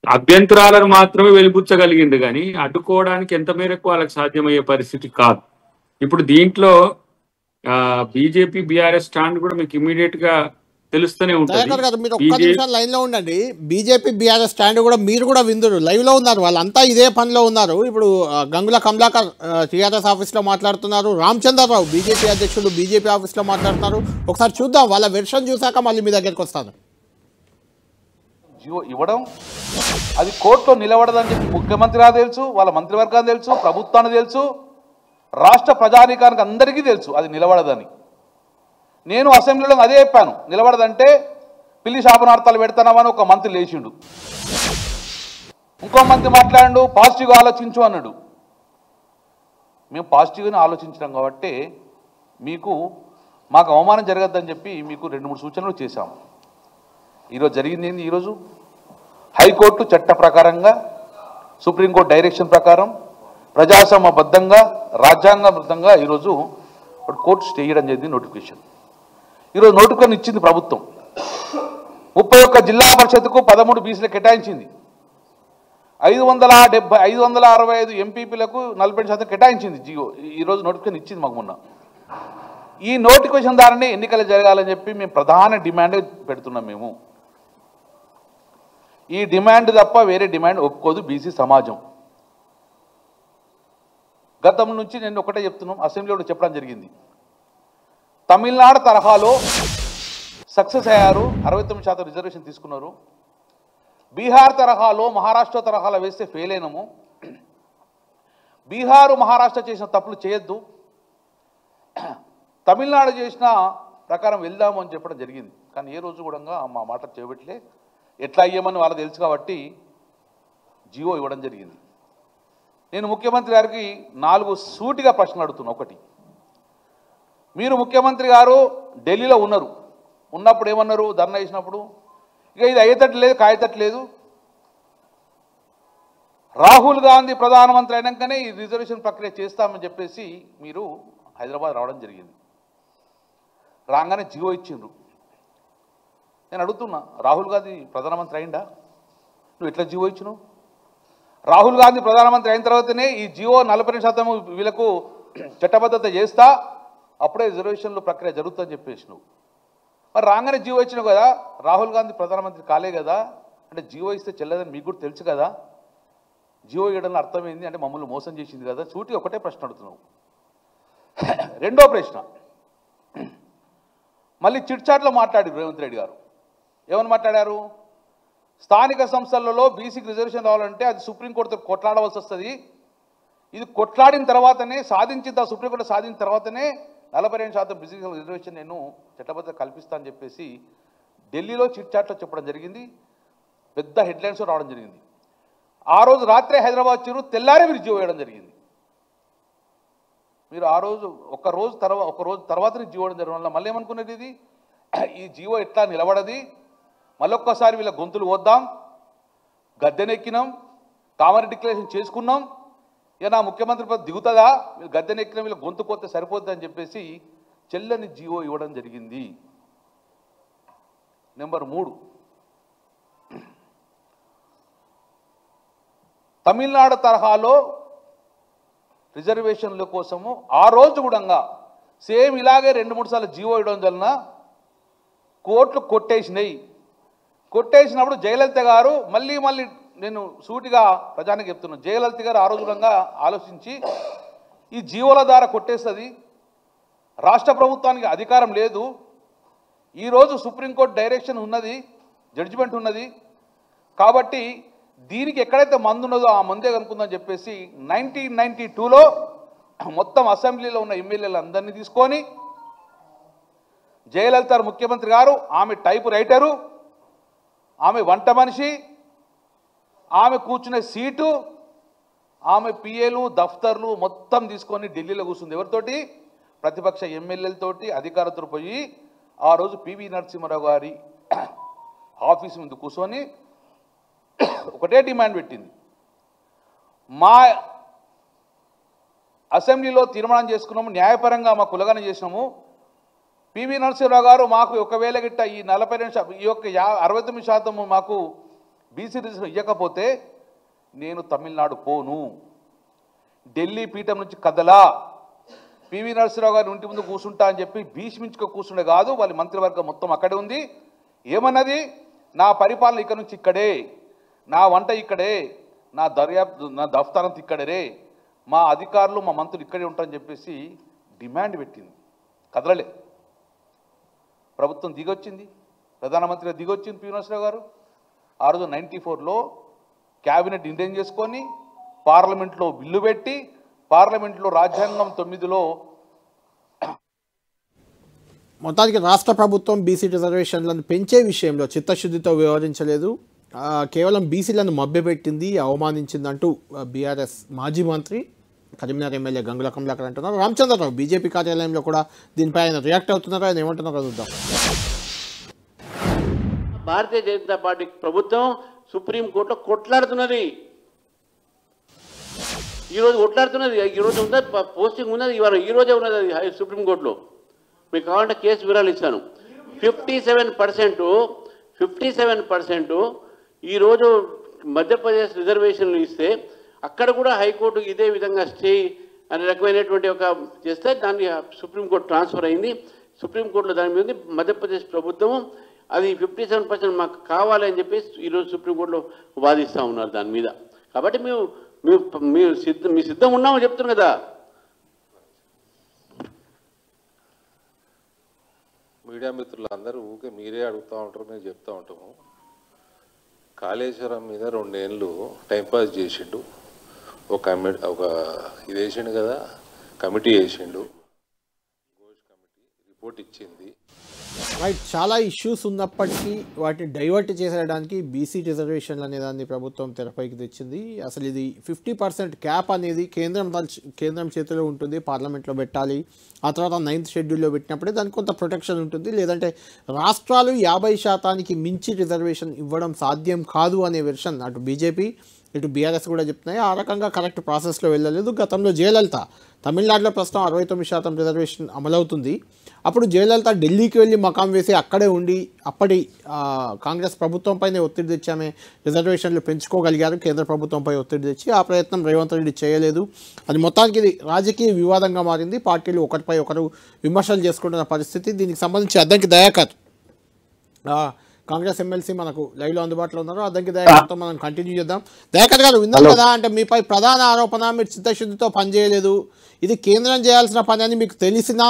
అభ్యంతరాలను మాత్రమే వెలిబుచ్చగలిగింది కానీ అడ్డుకోవడానికి ఎంత మేరకు వాళ్ళకి సాధ్యమయ్యే పరిస్థితి కాదు. ఇప్పుడు దీంట్లో బీజేపీ బీఆర్ఎస్ స్టాండ్ కూడా మీకు ఇమీడియట్ గా తెలుస్తూనే ఉంటుంది. మీరు ఒక్క నిమిషం లైన్ లో ఉండండి. బీజేపీ బీఆర్ఎస్ స్టాండ్ కూడా మీరు కూడా విందురు, లైవ్ లో ఉన్నారు, వాళ్ళంతా ఇదే పనిలో ఉన్నారు. ఇప్పుడు గంగుల కమలాకర్ టీఆర్ఎస్ ఆఫీస్ లో మాట్లాడుతున్నారు, రామచంద్రరావు బీజేపీ అధ్యక్షుడు బీజేపీ ఆఫీస్ లో మాట్లాడుతున్నారు. ఒకసారి చూద్దాం, వాళ్ళ వెర్షన్ చూసాక మళ్ళీ మీ దగ్గరికి వస్తాను. జీవో ఇవ్వడం అది కోర్టులో నిలబడదని చెప్పి ముఖ్యమంత్రి తెలుసు, వాళ్ళ మంత్రివర్గానికి తెలుసు, ప్రభుత్వానికి తెలుసు, రాష్ట్ర ప్రజానీకానికి అందరికీ తెలుసు అది నిలబడదని. నేను అసెంబ్లీలో అదే చెప్పాను, నిలబడదంటే పిల్లి శాపనార్థాలు పెడతానమని ఒక మంత్రి లేచిండు, ఇంకో మంత్రి మాట్లాడు పాజిటివ్గా ఆలోచించు అన్నాడు. మేము పాజిటివ్గానే ఆలోచించినాం కాబట్టి మాకు అవమానం జరగద్దని చెప్పి మీకు 2-3 సూచనలు చేశాము. ఈరోజు జరిగింది ఏంది, ఈరోజు హైకోర్టు చట్ట ప్రకారంగా, సుప్రీంకోర్టు డైరెక్షన్ ప్రకారం, ప్రజాస్వామ్యబద్ధంగా, రాజ్యాంగబద్ధంగా ఈరోజు కోర్టు స్టే చేయడం జరిగింది నోటిఫికేషన్. ఈరోజు నోటిఫికేషన్ ఇచ్చింది ప్రభుత్వం. 31 జిల్లా పరిషత్కు 13 బీసీలు కేటాయించింది. 565 ఎంపీపీలకు 40% కేటాయించింది జియో. ఈరోజు నోటిఫికేషన్ ఇచ్చింది మాకు మొన్న. ఈ నోటిఫికేషన్ ద్వారానే ఎన్నికలు జరగాలని చెప్పి మేము ప్రధాన డిమాండ్ పెడుతున్నాం. మేము ఈ డిమాండ్ తప్ప వేరే డిమాండ్ ఒప్పుకోదు బీసీ సమాజం. గతం నుంచి నేను ఒకటే చెప్తున్నాం, అసెంబ్లీలో చెప్పడం జరిగింది. తమిళనాడు తరహాలో సక్సెస్ అయ్యారు, 69% రిజర్వేషన్ తీసుకున్నారు. బీహార్ తరహాలో మహారాష్ట్ర తరహాలో వేస్తే ఫెయిల్ అయినాము. బీహారు మహారాష్ట్ర చేసిన తప్పులు చేయొద్దు, తమిళనాడు చేసిన ప్రకారం వెళ్దాము అని చెప్పడం జరిగింది. కానీ ఏ రోజు కూడా మా మాట చేయబట్లే. ఎట్లా అయ్యామని వాళ్ళకి తెలుసు కాబట్టి జియో ఇవ్వడం జరిగింది. నేను ముఖ్యమంత్రి గారికి 4 సూటిగా ప్రశ్నలు అడుగుతున్నా. ఒకటి, మీరు ముఖ్యమంత్రి గారు ఢిల్లీలో ఉన్నప్పుడు ఏమన్నారు? ధర్నా చేసినప్పుడు ఇక ఇది అయ్యేటట్టు లేదు, కాయేటట్టు లేదు. రాహుల్ గాంధీ ప్రధానమంత్రి అయినాకనే ఈ రిజర్వేషన్ ప్రక్రియ చేస్తామని చెప్పేసి మీరు హైదరాబాద్ రావడం జరిగింది. రాగానే జియో ఇచ్చిండ్రు. నేను అడుగుతున్నా, రాహుల్ గాంధీ ప్రధానమంత్రి అయిందా? నువ్వు ఎట్లా జియో ఇచ్చినావు? రాహుల్ గాంధీ ప్రధానమంత్రి అయిన తర్వాతనే ఈ జియో 40% వీళ్ళకు చట్టబద్ధత చేస్తా, అప్పుడే రిజర్వేషన్ల ప్రక్రియ జరుగుతుందని చెప్పేసి నువ్వు మరి రాగానే జియో ఇచ్చినావు కదా. రాహుల్ గాంధీ ప్రధానమంత్రి కాలే కదా, అంటే జియో ఇస్తే చెల్లదని మీకు కూడా తెలుసు కదా. జియో ఇవ్వడంలో అర్థమైంది అంటే మమ్మల్ని మోసం చేసింది కదా. సూటి ఒకటే ప్రశ్న అడుగుతున్నావు. రెండో ప్రశ్న, మళ్ళీ చిట్చాట్లో మాట్లాడి రేవంత్ రెడ్డి గారు ఏమని మాట్లాడారు? స్థానిక సంస్థలలో బీసీకి రిజర్వేషన్ రావాలంటే అది సుప్రీంకోర్టుతో కొట్లాడవలసి వస్తుంది. ఇది కొట్లాడిన తర్వాతనే సుప్రీంకోర్టు సాధించిన తర్వాతనే 42% బీసీ రిజర్వేషన్ నేను చట్టబద్ధత కల్పిస్తా అని చెప్పేసి ఢిల్లీలో చిట్చాట్లో చెప్పడం జరిగింది. పెద్ద హెడ్లైన్స్ రావడం జరిగింది. ఆ రోజు రాత్రే హైదరాబాద్ వచ్చారు, తెల్లారే మీరు జియో వేయడం జరిగింది. మీరు ఆ రోజు ఒక రోజు తర్వాతనే జియో వేయడం జరగడం వల్ల మళ్ళీ ఏమనుకున్నది? ఇది ఈ జియో ఎట్లా నిలబడది, మళ్ళొక్కసారి వీళ్ళ గొంతులు వద్దాం, గద్దెనెక్కినాం, కామన్ డిక్లరేషన్ చేసుకున్నాం, ఇక నా ముఖ్యమంత్రి పదవి దిగుతుందా, వీళ్ళు గద్దెనెక్కినాం, వీళ్ళ గొంతు కొత్త సరిపోద్ది అని చెప్పేసి చెల్లని జియో ఇవ్వడం జరిగింది. నెంబర్ 3, తమిళనాడు తరహాలో రిజర్వేషన్ల కోసము ఆ రోజు కూడా సేమ్ ఇలాగే 2-3 సార్లు జియో ఇవ్వడం వలన కోర్టులు కొట్టేసినప్పుడు జయలలిత గారు మళ్ళీ నేను సూటిగా ప్రజానికి చెప్తున్నాను, జయలలిత గారు ఆ రోజు కూడా ఆలోచించి ఈ జియోల ద్వారా కొట్టేస్తుంది, రాష్ట్ర ప్రభుత్వానికి అధికారం లేదు, ఈరోజు సుప్రీంకోర్టు డైరెక్షన్ ఉన్నది, జడ్జిమెంట్ ఉన్నది కాబట్టి దీనికి ఎక్కడైతే మందు ఉన్నదో ఆ మందే కనుక్కుందని చెప్పేసి 1992లో మొత్తం అసెంబ్లీలో ఉన్న ఎమ్మెల్యేలు అందరినీ తీసుకొని జయలలిత ముఖ్యమంత్రి గారు, ఆమె టైపు రైటరు, ఆమె వంట మనిషి, ఆమె కూర్చునే సీటు, ఆమె పిఏలు దఫ్తర్లు మొత్తం తీసుకొని ఢిల్లీలో కూర్చుంది. ఎవరితోటి? ప్రతిపక్ష ఎమ్మెల్యేలతోటి, అధికారులతో పోయి ఆ రోజు పివి నరసింహారావు గారి ఆఫీస్ ముందు కూర్చొని ఒకటే డిమాండ్ పెట్టింది. మా అసెంబ్లీలో తీర్మానం చేసుకున్నాము, న్యాయపరంగా మా కులగన చేసినాము, పివి నరసింహారావు గారు మాకు ఒకవేళ గిట్ట ఈ 42% ఈ యొక్క 69% మాకు బీసీ రిజర్వేషన్ ఇవ్వకపోతే నేను తమిళనాడు పోను, ఢిల్లీ పీఠం నుంచి కదలా, పివి నరసింహారావు గారి ఇంటి ముందు కూర్చుంటా అని చెప్పి భీష్మించుకో కూర్చుండే కాదు, వాళ్ళ మంత్రివర్గం మొత్తం అక్కడే ఉంది. ఏమన్నది? నా పరిపాలన ఇక్కడ నుంచి ఇక్కడే, నా వంట ఇక్కడే, నా దర్యాప్తు నా దఫ్తరంతా ఇక్కడే, మా అధికారులు మా మంత్రులు ఇక్కడే ఉంటారని చెప్పేసి డిమాండ్ పెట్టింది. కదలలే. ప్రభుత్వం దిగొచ్చింది, ప్రధానమంత్రిగా దిగొచ్చింది పివి నరసింహారావు గారు. ఆ రోజు 94లో క్యాబినెట్ నిర్ణయం చేసుకొని పార్లమెంట్లో బిల్లు పెట్టి పార్లమెంట్లో రాజ్యాంగం 9లో మొత్తానికి రాష్ట్ర ప్రభుత్వం బీసీ రిజర్వేషన్లను పెంచే విషయంలో చిత్తశుద్ధితో వ్యవహరించలేదు, కేవలం బీసీలను మభ్యపెట్టింది, అవమానించిందంటూ బీఆర్ఎస్ మాజీ మంత్రి కరీంనగర్ ఎమ్మెల్యే గంగుల కమలాకర్ అంటున్నారు. రామచంద్రరావు బీజేపీ కార్యాలయంలో కూడా దీనిపై ఆయన రియాక్ట్ అవుతున్నారు. ఆయన ఏమంటున్నారో చూద్దాం. భారతీయ జనతా పార్టీ ప్రభుత్వం సుప్రీంకోర్టులో కొట్లాడుతున్నది, ఈరోజు కొట్లాడుతున్నది, ఈరోజు ఉన్నది పోస్టింగ్ ఉన్నది, ఈ రోజే ఉన్నది అది సుప్రీంకోర్టులో. మీకు కావాలంటే కేసు వివరాలు ఇస్తాను. 57% ఈరోజు మధ్యప్రదేశ్ రిజర్వేషన్లు ఇస్తే అక్కడ కూడా హైకోర్టు ఇదే విధంగా స్టే అనే రకమైనటువంటి ఒక చేస్తే దాన్ని సుప్రీంకోర్టు ట్రాన్స్ఫర్ అయింది. సుప్రీంకోర్టులో దాని మీద మధ్యప్రదేశ్ ప్రభుత్వం అది 57% మాకు కావాలని చెప్పేసి ఈరోజు సుప్రీంకోర్టులో వాదిస్తూ ఉన్నారు దాని మీద. కాబట్టి మీరు సిద్ధం ఉన్నామని చెప్తున్నారు కదా. మీడియా మిత్రులందరూ ఊకే మీరే అడుగుతూ ఉంటారు, మేము చెప్తూ ఉంటాము. కాళేశ్వరం మీద 2 ఏళ్ళు టైంపాస్ చేసిండు, ఒక ఇది వేసిండు కదా, కమిటీ వేసిండు, రిపోర్ట్ ఇచ్చింది. రైట్, చాలా ఇష్యూస్ ఉన్నప్పటికీ వాటిని డైవర్ట్ చేసేయడానికి బీసీ రిజర్వేషన్లు అనే దాన్ని ప్రభుత్వం తెరపైకి తెచ్చింది. అసలు ఇది 50% క్యాప్ అనేది కేంద్రం చేతిలో ఉంటుంది, పార్లమెంట్లో పెట్టాలి. ఆ తర్వాత 9th షెడ్యూల్లో పెట్టినప్పుడే దానికి కొంత ప్రొటెక్షన్ ఉంటుంది. లేదంటే రాష్ట్రాలు 50% మించి రిజర్వేషన్ ఇవ్వడం సాధ్యం కాదు అనే వెర్షన్ అటు బీజేపీ ఇటు బీఆర్ఎస్ కూడా చెప్తున్నాయి. ఆ రకంగా కరెక్ట్ ప్రాసెస్లో వెళ్ళలేదు. గతంలో జయలలిత తమిళనాడులో ప్రస్తుతం 69% రిజర్వేషన్ అమలవుతుంది. అప్పుడు జయలలిత ఢిల్లీకి వెళ్ళి మకాం వేసి అక్కడే ఉండి అప్పటి కాంగ్రెస్ ప్రభుత్వంపైనే ఒత్తిడి తెచ్చామే రిజర్వేషన్లు పెంచుకోగలిగారు. కేంద్ర ప్రభుత్వంపై ఒత్తిడి తెచ్చి ఆ ప్రయత్నం రేవంత్ రెడ్డి చేయలేదు. అది మొత్తానికి ఇది రాజకీయ వివాదంగా మారింది. పార్టీలు ఒకరిపై ఒకరు విమర్శలు చేసుకుంటున్న పరిస్థితి. దీనికి సంబంధించి అద్దంకి దయాకర్ కాంగ్రెస్ ఎమ్మెల్సీ మనకు లైవ్లో అందుబాటులో ఉన్నారు. అద్దంకి దయాకర్తో మనం కంటిన్యూ చేద్దాం. దయాకర్ గారు విన్నాం కదా, అంటే మీపై ప్రధాన ఆరోపణ మీరు చిత్తశుద్ధితో పనిచేయలేదు, ఇది కేంద్రం చేయాల్సిన పని అని మీకు తెలిసినా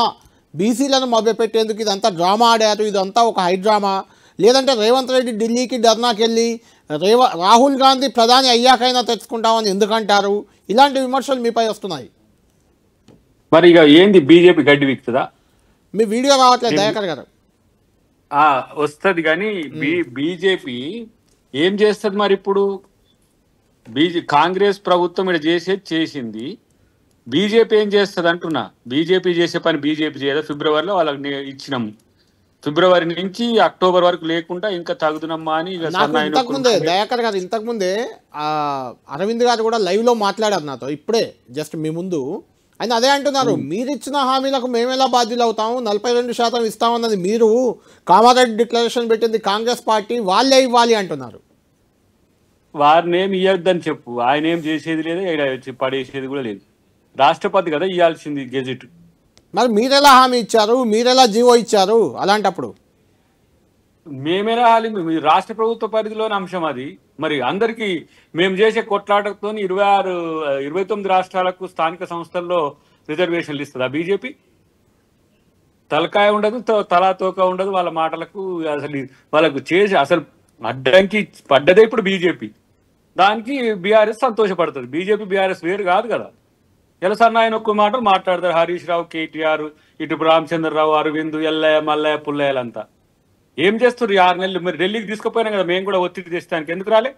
బీసీలను మభ్యపెట్టేందుకు ఇదంతా డ్రామా ఆడారు, ఇదంతా ఒక హై డ్రామా, లేదంటే రేవంత్ రెడ్డి ఢిల్లీకి ధర్నాకి వెళ్ళి రాహుల్ గాంధీ ప్రధాని అయ్యాకైనా తెచ్చుకుంటామని ఎందుకంటారు? ఇలాంటి విమర్శలు మీపై వస్తున్నాయి. మరి ఇక ఏంది బీజేపీ గడ్డి విక్తుందా? మీ వీడియో రావట్లేదు దయాకర్ గారు. వస్తుంది కానీ బీజేపీ ఏం చేస్తుంది మరి? ఇప్పుడు కాంగ్రెస్ ప్రభుత్వం ఇక్కడ చేసింది, బీజేపీ ఏం చేస్తుంది అంటున్నా. బీజేపీ చేసే పని బీజేపీ చేయదు. ఫిబ్రవరిలో వాళ్ళకి ఇచ్చినాము, ఫిబ్రవరి నుంచి అక్టోబర్ వరకు లేకుండా ఇంకా తగుదునమ్మా అని. ఇంతకుముందే దయాకర్ గారు ఇంతకుముందే అరవింద్ గారు కూడా లైవ్లో మాట్లాడారు నాతో ఇప్పుడే జస్ట్ మీ ముందు. ఆయన అదే అంటున్నారు, మీరు ఇచ్చిన హామీలకు మేమెలా బాధ్యులు అవుతాము, 42% ఇస్తామన్నది మీరు, కామారెడ్డి డిక్లరేషన్ పెట్టింది కాంగ్రెస్ పార్టీ, వాళ్ళే ఇవ్వాలి అంటున్నారు. వారిని ఏమి ఇవ్వద్దని చెప్పు, ఆయన ఏం చేసేది లేదు, పడేసేది కూడా లేదు. రాష్ట్రపతి కదా ఇవ్వాల్సింది గెజెట్. మరి మీరెలా హామీ ఇచ్చారు, మీరెలా జీవో ఇచ్చారు? అలాంటప్పుడు మేమేలా హామీ, రాష్ట్ర ప్రభుత్వ పరిధిలోని అంశం అది. మరి అందరికీ మేము చేసే కొట్లాటతో 29 రాష్ట్రాలకు స్థానిక సంస్థల్లో రిజర్వేషన్లు ఇస్తుందా బీజేపీ? తలకాయ ఉండదు, తలాతోక ఉండదు వాళ్ళ మాటలకు. అసలు వాళ్ళకు చేసి అసలు అడ్డంకి పడ్డదే ఇప్పుడు బీజేపీ. దానికి బీఆర్ఎస్ సంతోషపడుతుంది. బీజేపీ బీఆర్ఎస్ వేరు కాదు కదా. ఎలసన్నాయన ఒక్క మాటలు మాట్లాడతారు హరీష్ రావు, కేటీఆర్, ఇటు రామచంద్రరావు, అరవింద్, ఎల్లయ్య, మల్లయ్య, పుల్లయ్యలంతా ఏం చేస్తారు? 6 నెలలు మరి ఢిల్లీకి తీసుకుపోయినా కదా మేము కూడా ఒత్తిడి తెస్తానికి. ఎందుకు రాలే?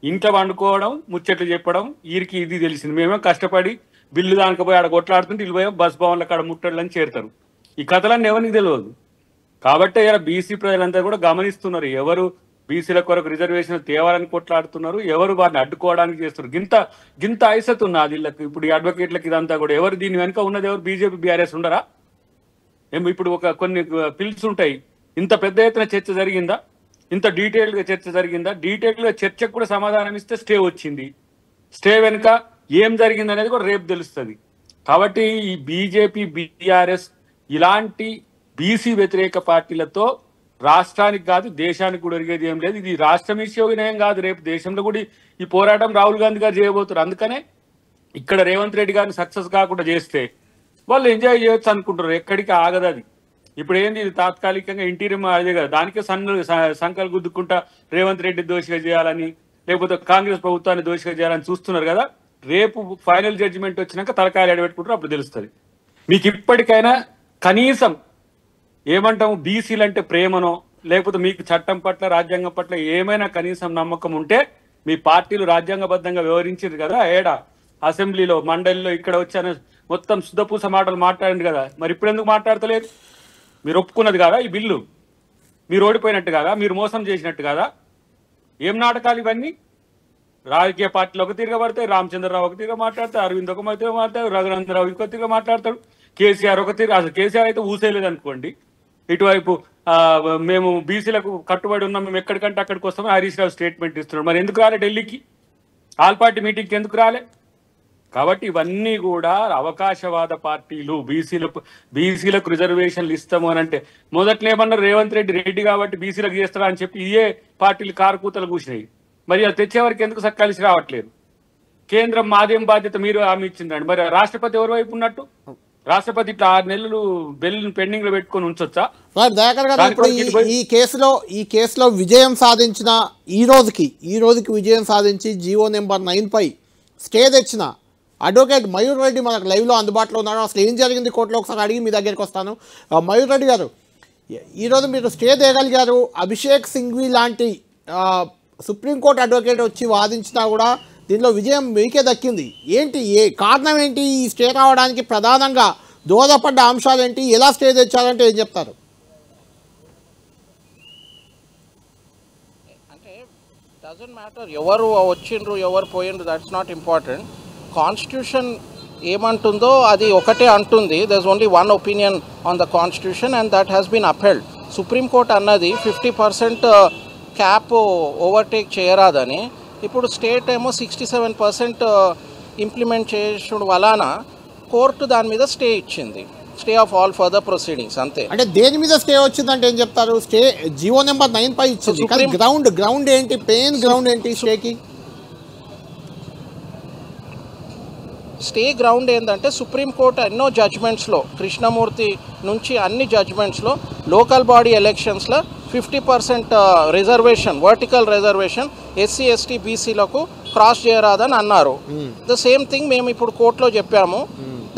ఇంట్లో వండుకోవడం, ముచ్చట్లు చెప్పడం, వీరికి ఇది తెలిసింది. మేమే కష్టపడి బిల్లు దానికి పోయి ఆడ కొట్లాడుతుంటే ఇల్లు పోయాం బస్ భవన్ల కాడ ముట్టడని చేరుతారు. ఈ కథలన్నీ ఎవరికి తెలియదు. కాబట్టి ఇలా బీసీ ప్రజలంతా కూడా గమనిస్తున్నారు, ఎవరు బీసీల కొరకు రిజర్వేషన్ తేవాలని కొట్లాడుతున్నారు, ఎవరు వారిని అడ్డుకోవడానికి చేస్తున్నారు. గింత ఐసత్ ఉన్నది వీళ్ళకి. ఇప్పుడు ఈ అడ్వకేట్లకి ఇదంతా కూడా ఎవరు దీని వెనుక ఉన్నది? ఎవరు? బీజేపీ బీఆర్ఎస్ ఉండరా? ఇప్పుడు కొన్ని పిల్స్ ఉంటాయి. ఇంత పెద్ద ఎత్తున చర్చ జరిగిందా? ఇంత డీటెయిల్గా చర్చ జరిగిందా? డీటెయిల్గా చర్చకు కూడా సమాధానం ఇస్తే స్టే వచ్చింది. స్టే వెనుక ఏం జరిగింది అనేది కూడా రేపు తెలుస్తుంది. కాబట్టి ఈ బీజేపీ బీఆర్ఎస్ ఇలాంటి బీసీ వ్యతిరేక పార్టీలతో రాష్ట్రానికి కాదు దేశానికి కూడా ఒరిగేది ఏం లేదు. ఇది రాష్ట్రం ఇష్యూనేం కాదు, రేపు దేశంలో కూడా ఈ పోరాటం రాహుల్ గాంధీ గారు చేయబోతున్నారు. అందుకనే ఇక్కడ రేవంత్ రెడ్డి గారిని సక్సెస్ కాకుండా చేస్తే వాళ్ళు ఎంజాయ్ చేయొచ్చు అనుకుంటారు. ఎక్కడికి ఆగదు అది. ఇప్పుడు ఏంది, ఇది తాత్కాలికంగా ఇంటీరియం అదే కదా, దానికే సంకలు గుద్దుకుంటా రేవంత్ రెడ్డి దోషిగా చేయాలని, లేకపోతే కాంగ్రెస్ ప్రభుత్వాన్ని దోషిగా చేయాలని చూస్తున్నారు కదా. రేపు ఫైనల్ జడ్జిమెంట్ వచ్చినాక తలకాయలు ఎడబెట్టుకుంటారు, అప్పుడు తెలుస్తుంది. మీకు ఇప్పటికైనా కనీసం ఏమంటాము, బీసీలు అంటే ప్రేమనో లేకపోతే మీకు చట్టం పట్ల రాజ్యాంగం పట్ల ఏమైనా కనీసం నమ్మకం ఉంటే మీ పార్టీలు రాజ్యాంగబద్ధంగా వ్యవహరించారు కదా. ఏడా అసెంబ్లీలో, మండలిలో, ఇక్కడ వచ్చాను మొత్తం శుద్ధపూస మాటలు మాట్లాడింది కదా. మరి ఇప్పుడు ఎందుకు మాట్లాడతలేదు? మీరు ఒప్పుకున్నది కదా ఈ బిల్లు, మీరు ఓడిపోయినట్టు కదా, మీరు మోసం చేసినట్టు కదా. ఏం నాటకాలు ఇవన్నీ? రాజకీయ పార్టీలు ఒక తీరుగా పడతాయి, రామచంద్రరావు ఒక తీరుగా మాట్లాడతారు, అరవింద్ ఒక తీరుగా మాట్లాడతారు, రఘునందరావు ఇంకో తీరుగా మాట్లాడతాడు. కేసీఆర్ ఒక తీరు, అసలు కేసీఆర్ అయితే ఊసేయలేదు అనుకోండి. ఇటువైపు మేము బీసీలకు కట్టుబడి ఉన్నాం, మేము ఎక్కడికంటే అక్కడికి వస్తామని హరీష్ రావు స్టేట్మెంట్ ఇస్తున్నాడు. మరి ఎందుకు రాలే ఢిల్లీకి, ఆల్ పార్టీ మీటింగ్కి ఎందుకు రాలే? కాబట్టి ఇవన్నీ కూడా అవకాశవాద పార్టీలు. బీసీలకు రిజర్వేషన్లు ఇస్తాము అని అంటే మొదట్లో ఏమన్నారు, రేవంత్ రెడ్డి కాబట్టి బీసీలకు చేస్తారా అని చెప్పి ఇదే పార్టీలు కారుకూతలు కూర్చున్నాయి. మరి అది తెచ్చేవారికి ఎందుకు కలిసి రావట్లేదు? కేంద్రం మాదేం బాధ్యత, మీరు హామీ ఇచ్చిందండి. మరి రాష్ట్రపతి ఎవరి వైపు ఉన్నట్టు? రాష్ట్రపతి ఇట్లా 6 నెలలు బిల్లును పెండింగ్ లో పెట్టుకొని ఉంచొచ్చా? ఈ కేసులో విజయం సాధించిన ఈ రోజుకి విజయం సాధించి జీవో నెంబర్ 9 పై స్టే తెచ్చిన అడ్వకేట్ మయూర్ రెడ్డి మనకు లైవ్లో అందుబాటులో ఉన్నారు. అసలు ఏం జరిగింది కోర్టులో ఒకసారి అడిగి మీ దగ్గరికి వస్తాను. మయూర్ రెడ్డి గారు, ఈరోజు మీరు స్టే తేగలిగారు. అభిషేక్ సింఘ్వి లాంటి సుప్రీంకోర్టు అడ్వకేట్ వచ్చి వాదించినా కూడా దీనిలో విజయం మీకే దక్కింది. ఏంటి, కారణం ఏంటి? ఈ స్టే రావడానికి ప్రధానంగా దోహదపడ్డ అంశాలు ఏంటి? ఎలా స్టే తెచ్చారంటే ఏం చెప్తారు? అంటే డజంట్ మ్యాటర్ ఎవరు వచ్చిండ్రు ఎవరు పోయిండ్రు, దట్స్ నాట్ ఇంపార్టెంట్. కాన్స్టిట్యూషన్ ఏమంటుందో అది ఒకటే అంటుంది. There is only one opinion on the constitution and that has been upheld. Supreme court అన్నది 50% క్యాప్ ఓవర్టేక్ చేయరాదని. ఇప్పుడు స్టేట్ ఏమో 67% ఇంప్లిమెంట్ చేయడం వలన కోర్టు దాని మీద స్టే ఇచ్చింది, stay of all further proceedings. అంతే. అంటే దేని మీద స్టే వచ్చిందంటే ఏం చెప్తారు? స్టే జీవో నెంబర్ 9 పై ఇచ్చింది, కానీ గ్రౌండ్ ఏంటి? పెయిన్ గ్రౌండ్ ఏంటి స్టేకి? స్టే గ్రౌండ్ ఏంటంటే సుప్రీంకోర్టు ఎన్నో జడ్జ్మెంట్స్లో, కృష్ణమూర్తి నుంచి అన్ని జడ్జ్మెంట్స్లో లోకల్ బాడీ ఎలక్షన్స్లో 50% reservation, vertical reservation SC ST బీసీలకు క్రాస్ చేయరాదని అన్నారు. ద సేమ్ థింగ్ మేము ఇప్పుడు కోర్టులో చెప్పాము.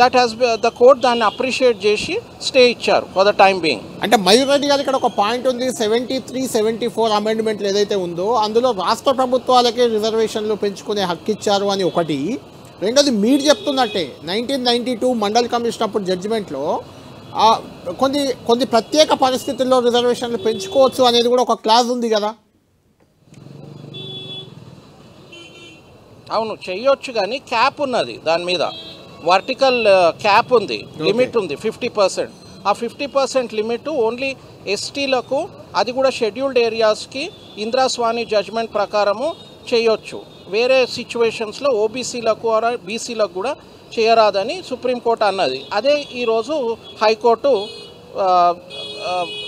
దట్ హ్యాస్ ద కోర్ట్ దాన్ని అప్రిషియేట్ చేసి స్టే ఇచ్చారు ఫర్ ద టైమ్ బీయింగ్. అంటే మయూర్ రెడ్డి గారు ఇక్కడ ఒక పాయింట్ ఉంది, 73, 74 అమెండ్మెంట్లు ఏదైతే ఉందో అందులో రాష్ట్ర ప్రభుత్వాలకే రిజర్వేషన్లు పెంచుకునే హక్కు ఇచ్చారు అని ఒకటి. రెండోది మీరు చెప్తున్నట్టే 1992 మండల్ కమిషన్ అప్పుడు జడ్జిమెంట్లో కొన్ని ప్రత్యేక పరిస్థితుల్లో రిజర్వేషన్లు పెంచుకోవచ్చు అనేది కూడా ఒక క్లాజ్ ఉంది కదా? అవును, చెయ్యొచ్చు, కానీ క్యాప్ ఉన్నది దాని మీద. వర్టికల్ క్యాప్ ఉంది, లిమిట్ ఉంది 50%. ఆ 50% లిమిట్ ఓన్లీ ఎస్టీలకు, అది కూడా షెడ్యూల్డ్ ఏరియాస్కి ఇంద్రాస్వామి జడ్జ్మెంట్ ప్రకారము చేయొచ్చు. వేరే సిచ్యువేషన్స్లో ఓబీసీలకు బీసీలకు కూడా చేయరాదని సుప్రీంకోర్టు అన్నది. అదే ఈరోజు హైకోర్టు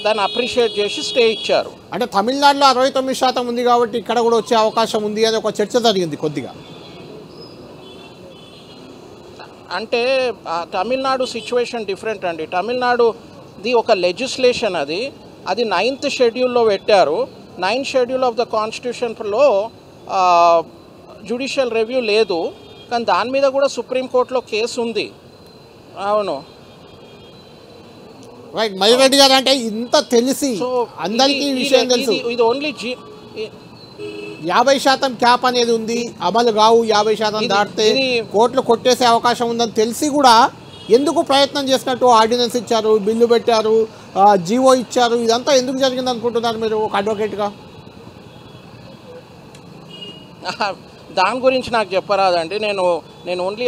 దాన్ని అప్రిషియేట్ చేసి స్టే ఇచ్చారు. అంటే తమిళనాడులో 69% ఉంది కాబట్టి ఇక్కడ కూడా వచ్చే అవకాశం ఉంది అని ఒక చర్చ జరిగింది కొద్దిగా. అంటే తమిళనాడు సిచ్యువేషన్ డిఫరెంట్ అండి. తమిళనాడుది ఒక లెజిస్లేషన్, అది 9th షెడ్యూల్లో పెట్టారు. 9th షెడ్యూల్ ఆఫ్ ద కాన్స్టిట్యూషన్లో జ్యుడిషియల్ రివ్యూ లేదు, కానీ దాని మీద కూడా సుప్రీంకోర్టులో కేసు ఉంది. అవును, రైట్. మయూర్ రెడ్డి గారు, అంటే ఇంత తెలిసి అందరికీ విషయం తెలుసు, ఇది ఓన్లీ 50% క్యాప్ అనేది ఉంది, అమలు కావు, 50% దాటితే కోర్టులు కొట్టేసే అవకాశం ఉందని తెలిసి కూడా ఎందుకు ప్రయత్నం చేసినట్టు ఆర్డినెన్స్ ఇచ్చారు, బిల్లు పెట్టారు, జీవో ఇచ్చారు? ఇదంతా ఎందుకు జరిగింది అనుకుంటున్నారు మీరు ఒక అడ్వకేట్గా? దాని గురించి నాకు చెప్పరాదండి. నేను ఓన్లీ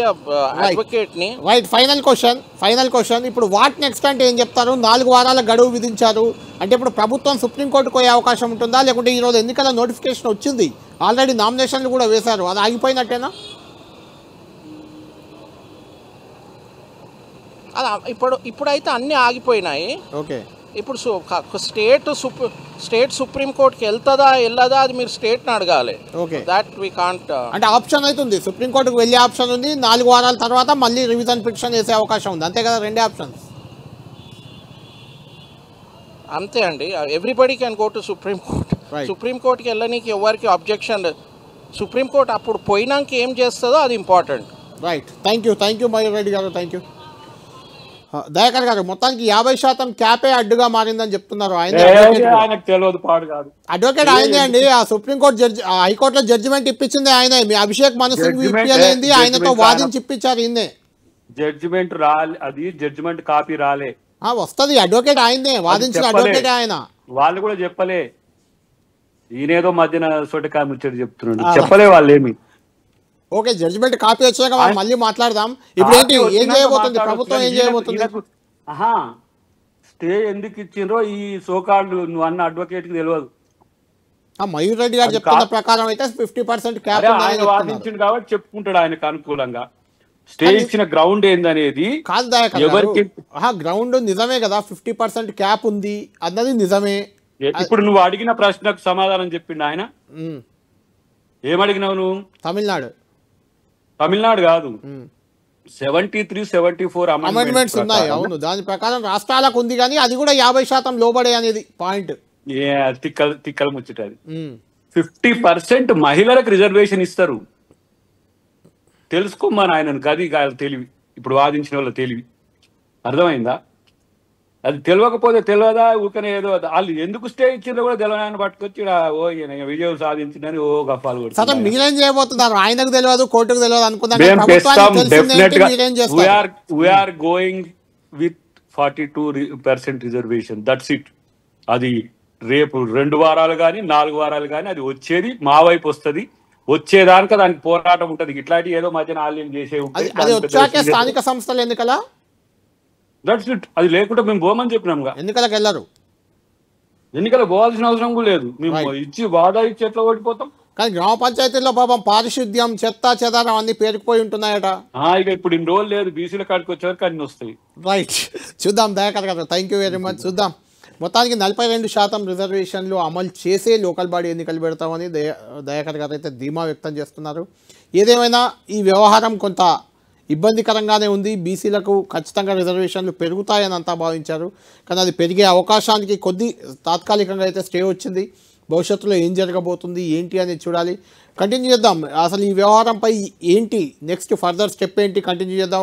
అడ్వకేట్ని. రైట్. ఫైనల్ క్వశ్చన్, ఇప్పుడు వాట్ నెక్స్ట్ అంటే ఏం చెప్తారు? 4 వారాల గడువు విధించారు అంటే ఇప్పుడు ప్రభుత్వం సుప్రీంకోర్టుకు పోయే అవకాశం ఉంటుందా? లేకుంటే ఈరోజు ఎన్నికల నోటిఫికేషన్ వచ్చింది, ఆల్రెడీ నామినేషన్లు కూడా వేశారు, అది ఆగిపోయినట్టేనా? ఇప్పుడైతే అన్నీ ఆగిపోయినాయి. ఓకే. ఇప్పుడు స్టేట్ సుప్రీంకోర్టుకి వెళ్ళదా అది మీరు స్టేట్ని అడగాలి. ఓకే. That we can't. అంటే ఆప్షన్ అవుతుంది, సుప్రీంకోర్టుకు వెళ్ళే ఆప్షన్ ఉంది, 4 వారాల తర్వాత మళ్ళీ రివిజన్ పిటిషన్ వేసే అవకాశం ఉంది, అంతే కదా? 2 ఆప్షన్స్ అంతే అండి. Everybody can go to Supreme Court. సుప్రీంకోర్టుకి వెళ్ళడానికి ఎవరికి అబ్జెక్షన్. సుప్రీంకోర్టు అప్పుడు పోయినాక ఏం చేస్తుందో అది important. Right. Thank you Mayur Reddy గారు, థ్యాంక్ యూ. దయాకర్ గారు, మొత్తానికి 50% క్యాపే అడ్డుగా మారిందని చెప్తున్నారు. అడ్వకేట్ ఆయనే అండి, ఆ సుప్రీంకోర్టు జడ్జి, హైకోర్టులో జడ్జిమెంట్ ఇప్పించింది ఆయనే. మీ అభిషేక్ మను సింఘ్వి ఇప్పించలేంది, ఆయనతో వాదించి ఇప్పించారు ఈయనే. జడ్జిమెంట్ రాలే, అది జడ్జిమెంట్ కాపీ రాలే, వస్తుంది. అడ్వకేట్ ఆయనే, వాదించిన అడ్వకేట్ ఆయన. వాళ్ళు కూడా చెప్పలే, ఈయనేదో మధ్యన సొటకాయ ముచ్చట చెప్తున్నాడు, చెప్పలే వాళ్ళు ఏమి. ఓకే, జడ్జిమెంట్ కాపీ వచ్చాక మనం మళ్ళీ మాట్లాడదాం. ఇప్పుడు ఏంటి, ఏం చేయబోతుంది ప్రభుత్వం, ఏం చేయబోతుంది? స్టే ఎందుకు ఇచ్చిండ్రో ఈ సోకాళ్ళు నువ్వు అన్న అడ్వకేట్ కి తెలియదు. మయూర్ రెడ్డి గారు చెప్తున్న ప్రకారం అయితే 50% క్యాప్ ఆయన వాదించిండు కాబట్టి చెప్పుకుంటాడు ఆయనకు అనుకూలంగా. స్టే ఇచ్చిన గ్రౌండ్ ఏందనేది కాదు దయాకర్, గ్రౌండ్ నిజమే కదా, 50% క్యాప్ ఉంది అన్నది నిజమే. ఇప్పుడు నువ్వు అడిగిన ప్రశ్నకు సమాధానం చెప్పిండు ఆయన. ఏమడిగినావు నువ్వు? తమిళనాడు కాదు, 73, 74 అమెండ్మెంట్స్ ఉన్నాయి. అవును, దాని ప్రకారం రాష్ట్రాలకు ఉంది, కానీ అది కూడా 50% లోబడే అనేది పాయింట్. తిక్కల ముచ్చటది. 50% మహిళలకు రిజర్వేషన్ ఇస్తారు. తెలుసుకోమని ఆయనను, అది తెలివి, ఇప్పుడు వాదించిన వాళ్ళ తెలివి అర్థమైందా? అది తెలియకపోతే తెలియదా, ఊకనే ఏదో వాళ్ళు ఎందుకు స్టే ఇచ్చిందో కూడా తెలియని పట్టుకొచ్చి విజయం సాధించిందని గఫాలు కొడుతున్నారు. మీరేం చేయబోతున్నారు? ఆయనకు తెలియదు, కోర్టుకు తెలియదు అనుకున్నాం. Going with 42% reservation, that's it. అది రేపు 2 వారాలు కానీ 4 వారాలు కానీ అది వచ్చేది మా వైపు వస్తుంది. వచ్చేదానికి దానికి పోరాటం ఉంటది. ఇట్లాంటి ఏదో మధ్యన ఆలయం చేసే స్థానిక సంస్థలు ఎన్నికల దట్స్ ఇట్. అది లేకుండా మేము పోమని చెప్పినాం. ఎన్నికలకు వెళ్ళరు, ఎన్నికలకు పోవాల్సిన అవసరం కూడా లేదు. మేము ఇచ్చి వాదా ఇచ్చి ఎట్లా ఓడిపోతాం? కానీ గ్రామ పంచాయతీల్లో పాపం పారిశుద్ధ్యం, చెత్త చెదారం అన్ని పేరుకుపోయి ఉంటున్నాయట. ఇక ఇప్పుడు ఇన్ని రోజులు లేదు, బీసీల కాడికి వచ్చేవరకు అన్ని వస్తాయి. రైట్, చూద్దాం దయాకర్ గారు, థ్యాంక్ యూ వెరీ మచ్. చూద్దాం, మొత్తానికి 42% రిజర్వేషన్లు అమలు చేసే లోకల్ బాడీ ఎన్నికలు పెడతామని దయాకర్ గారు అయితే ధీమా వ్యక్తం చేస్తున్నారు. ఏదేమైనా ఈ వ్యవహారం కొంత ఇబ్బందికరంగానే ఉంది. బీసీలకు ఖచ్చితంగా రిజర్వేషన్లు పెరుగుతాయని అంతా భావించారు, కానీ అది పెరిగే అవకాశానికి కొద్ది తాత్కాలికంగా అయితే స్టే వచ్చింది. భవిష్యత్తులో ఏం జరగబోతుంది ఏంటి అనేది చూడాలి. కంటిన్యూ చేద్దాం. అసలు ఈ వ్యవహారంపై ఏంటి నెక్స్ట్ ఫర్దర్ స్టెప్ ఏంటి కంటిన్యూ చేద్దాం.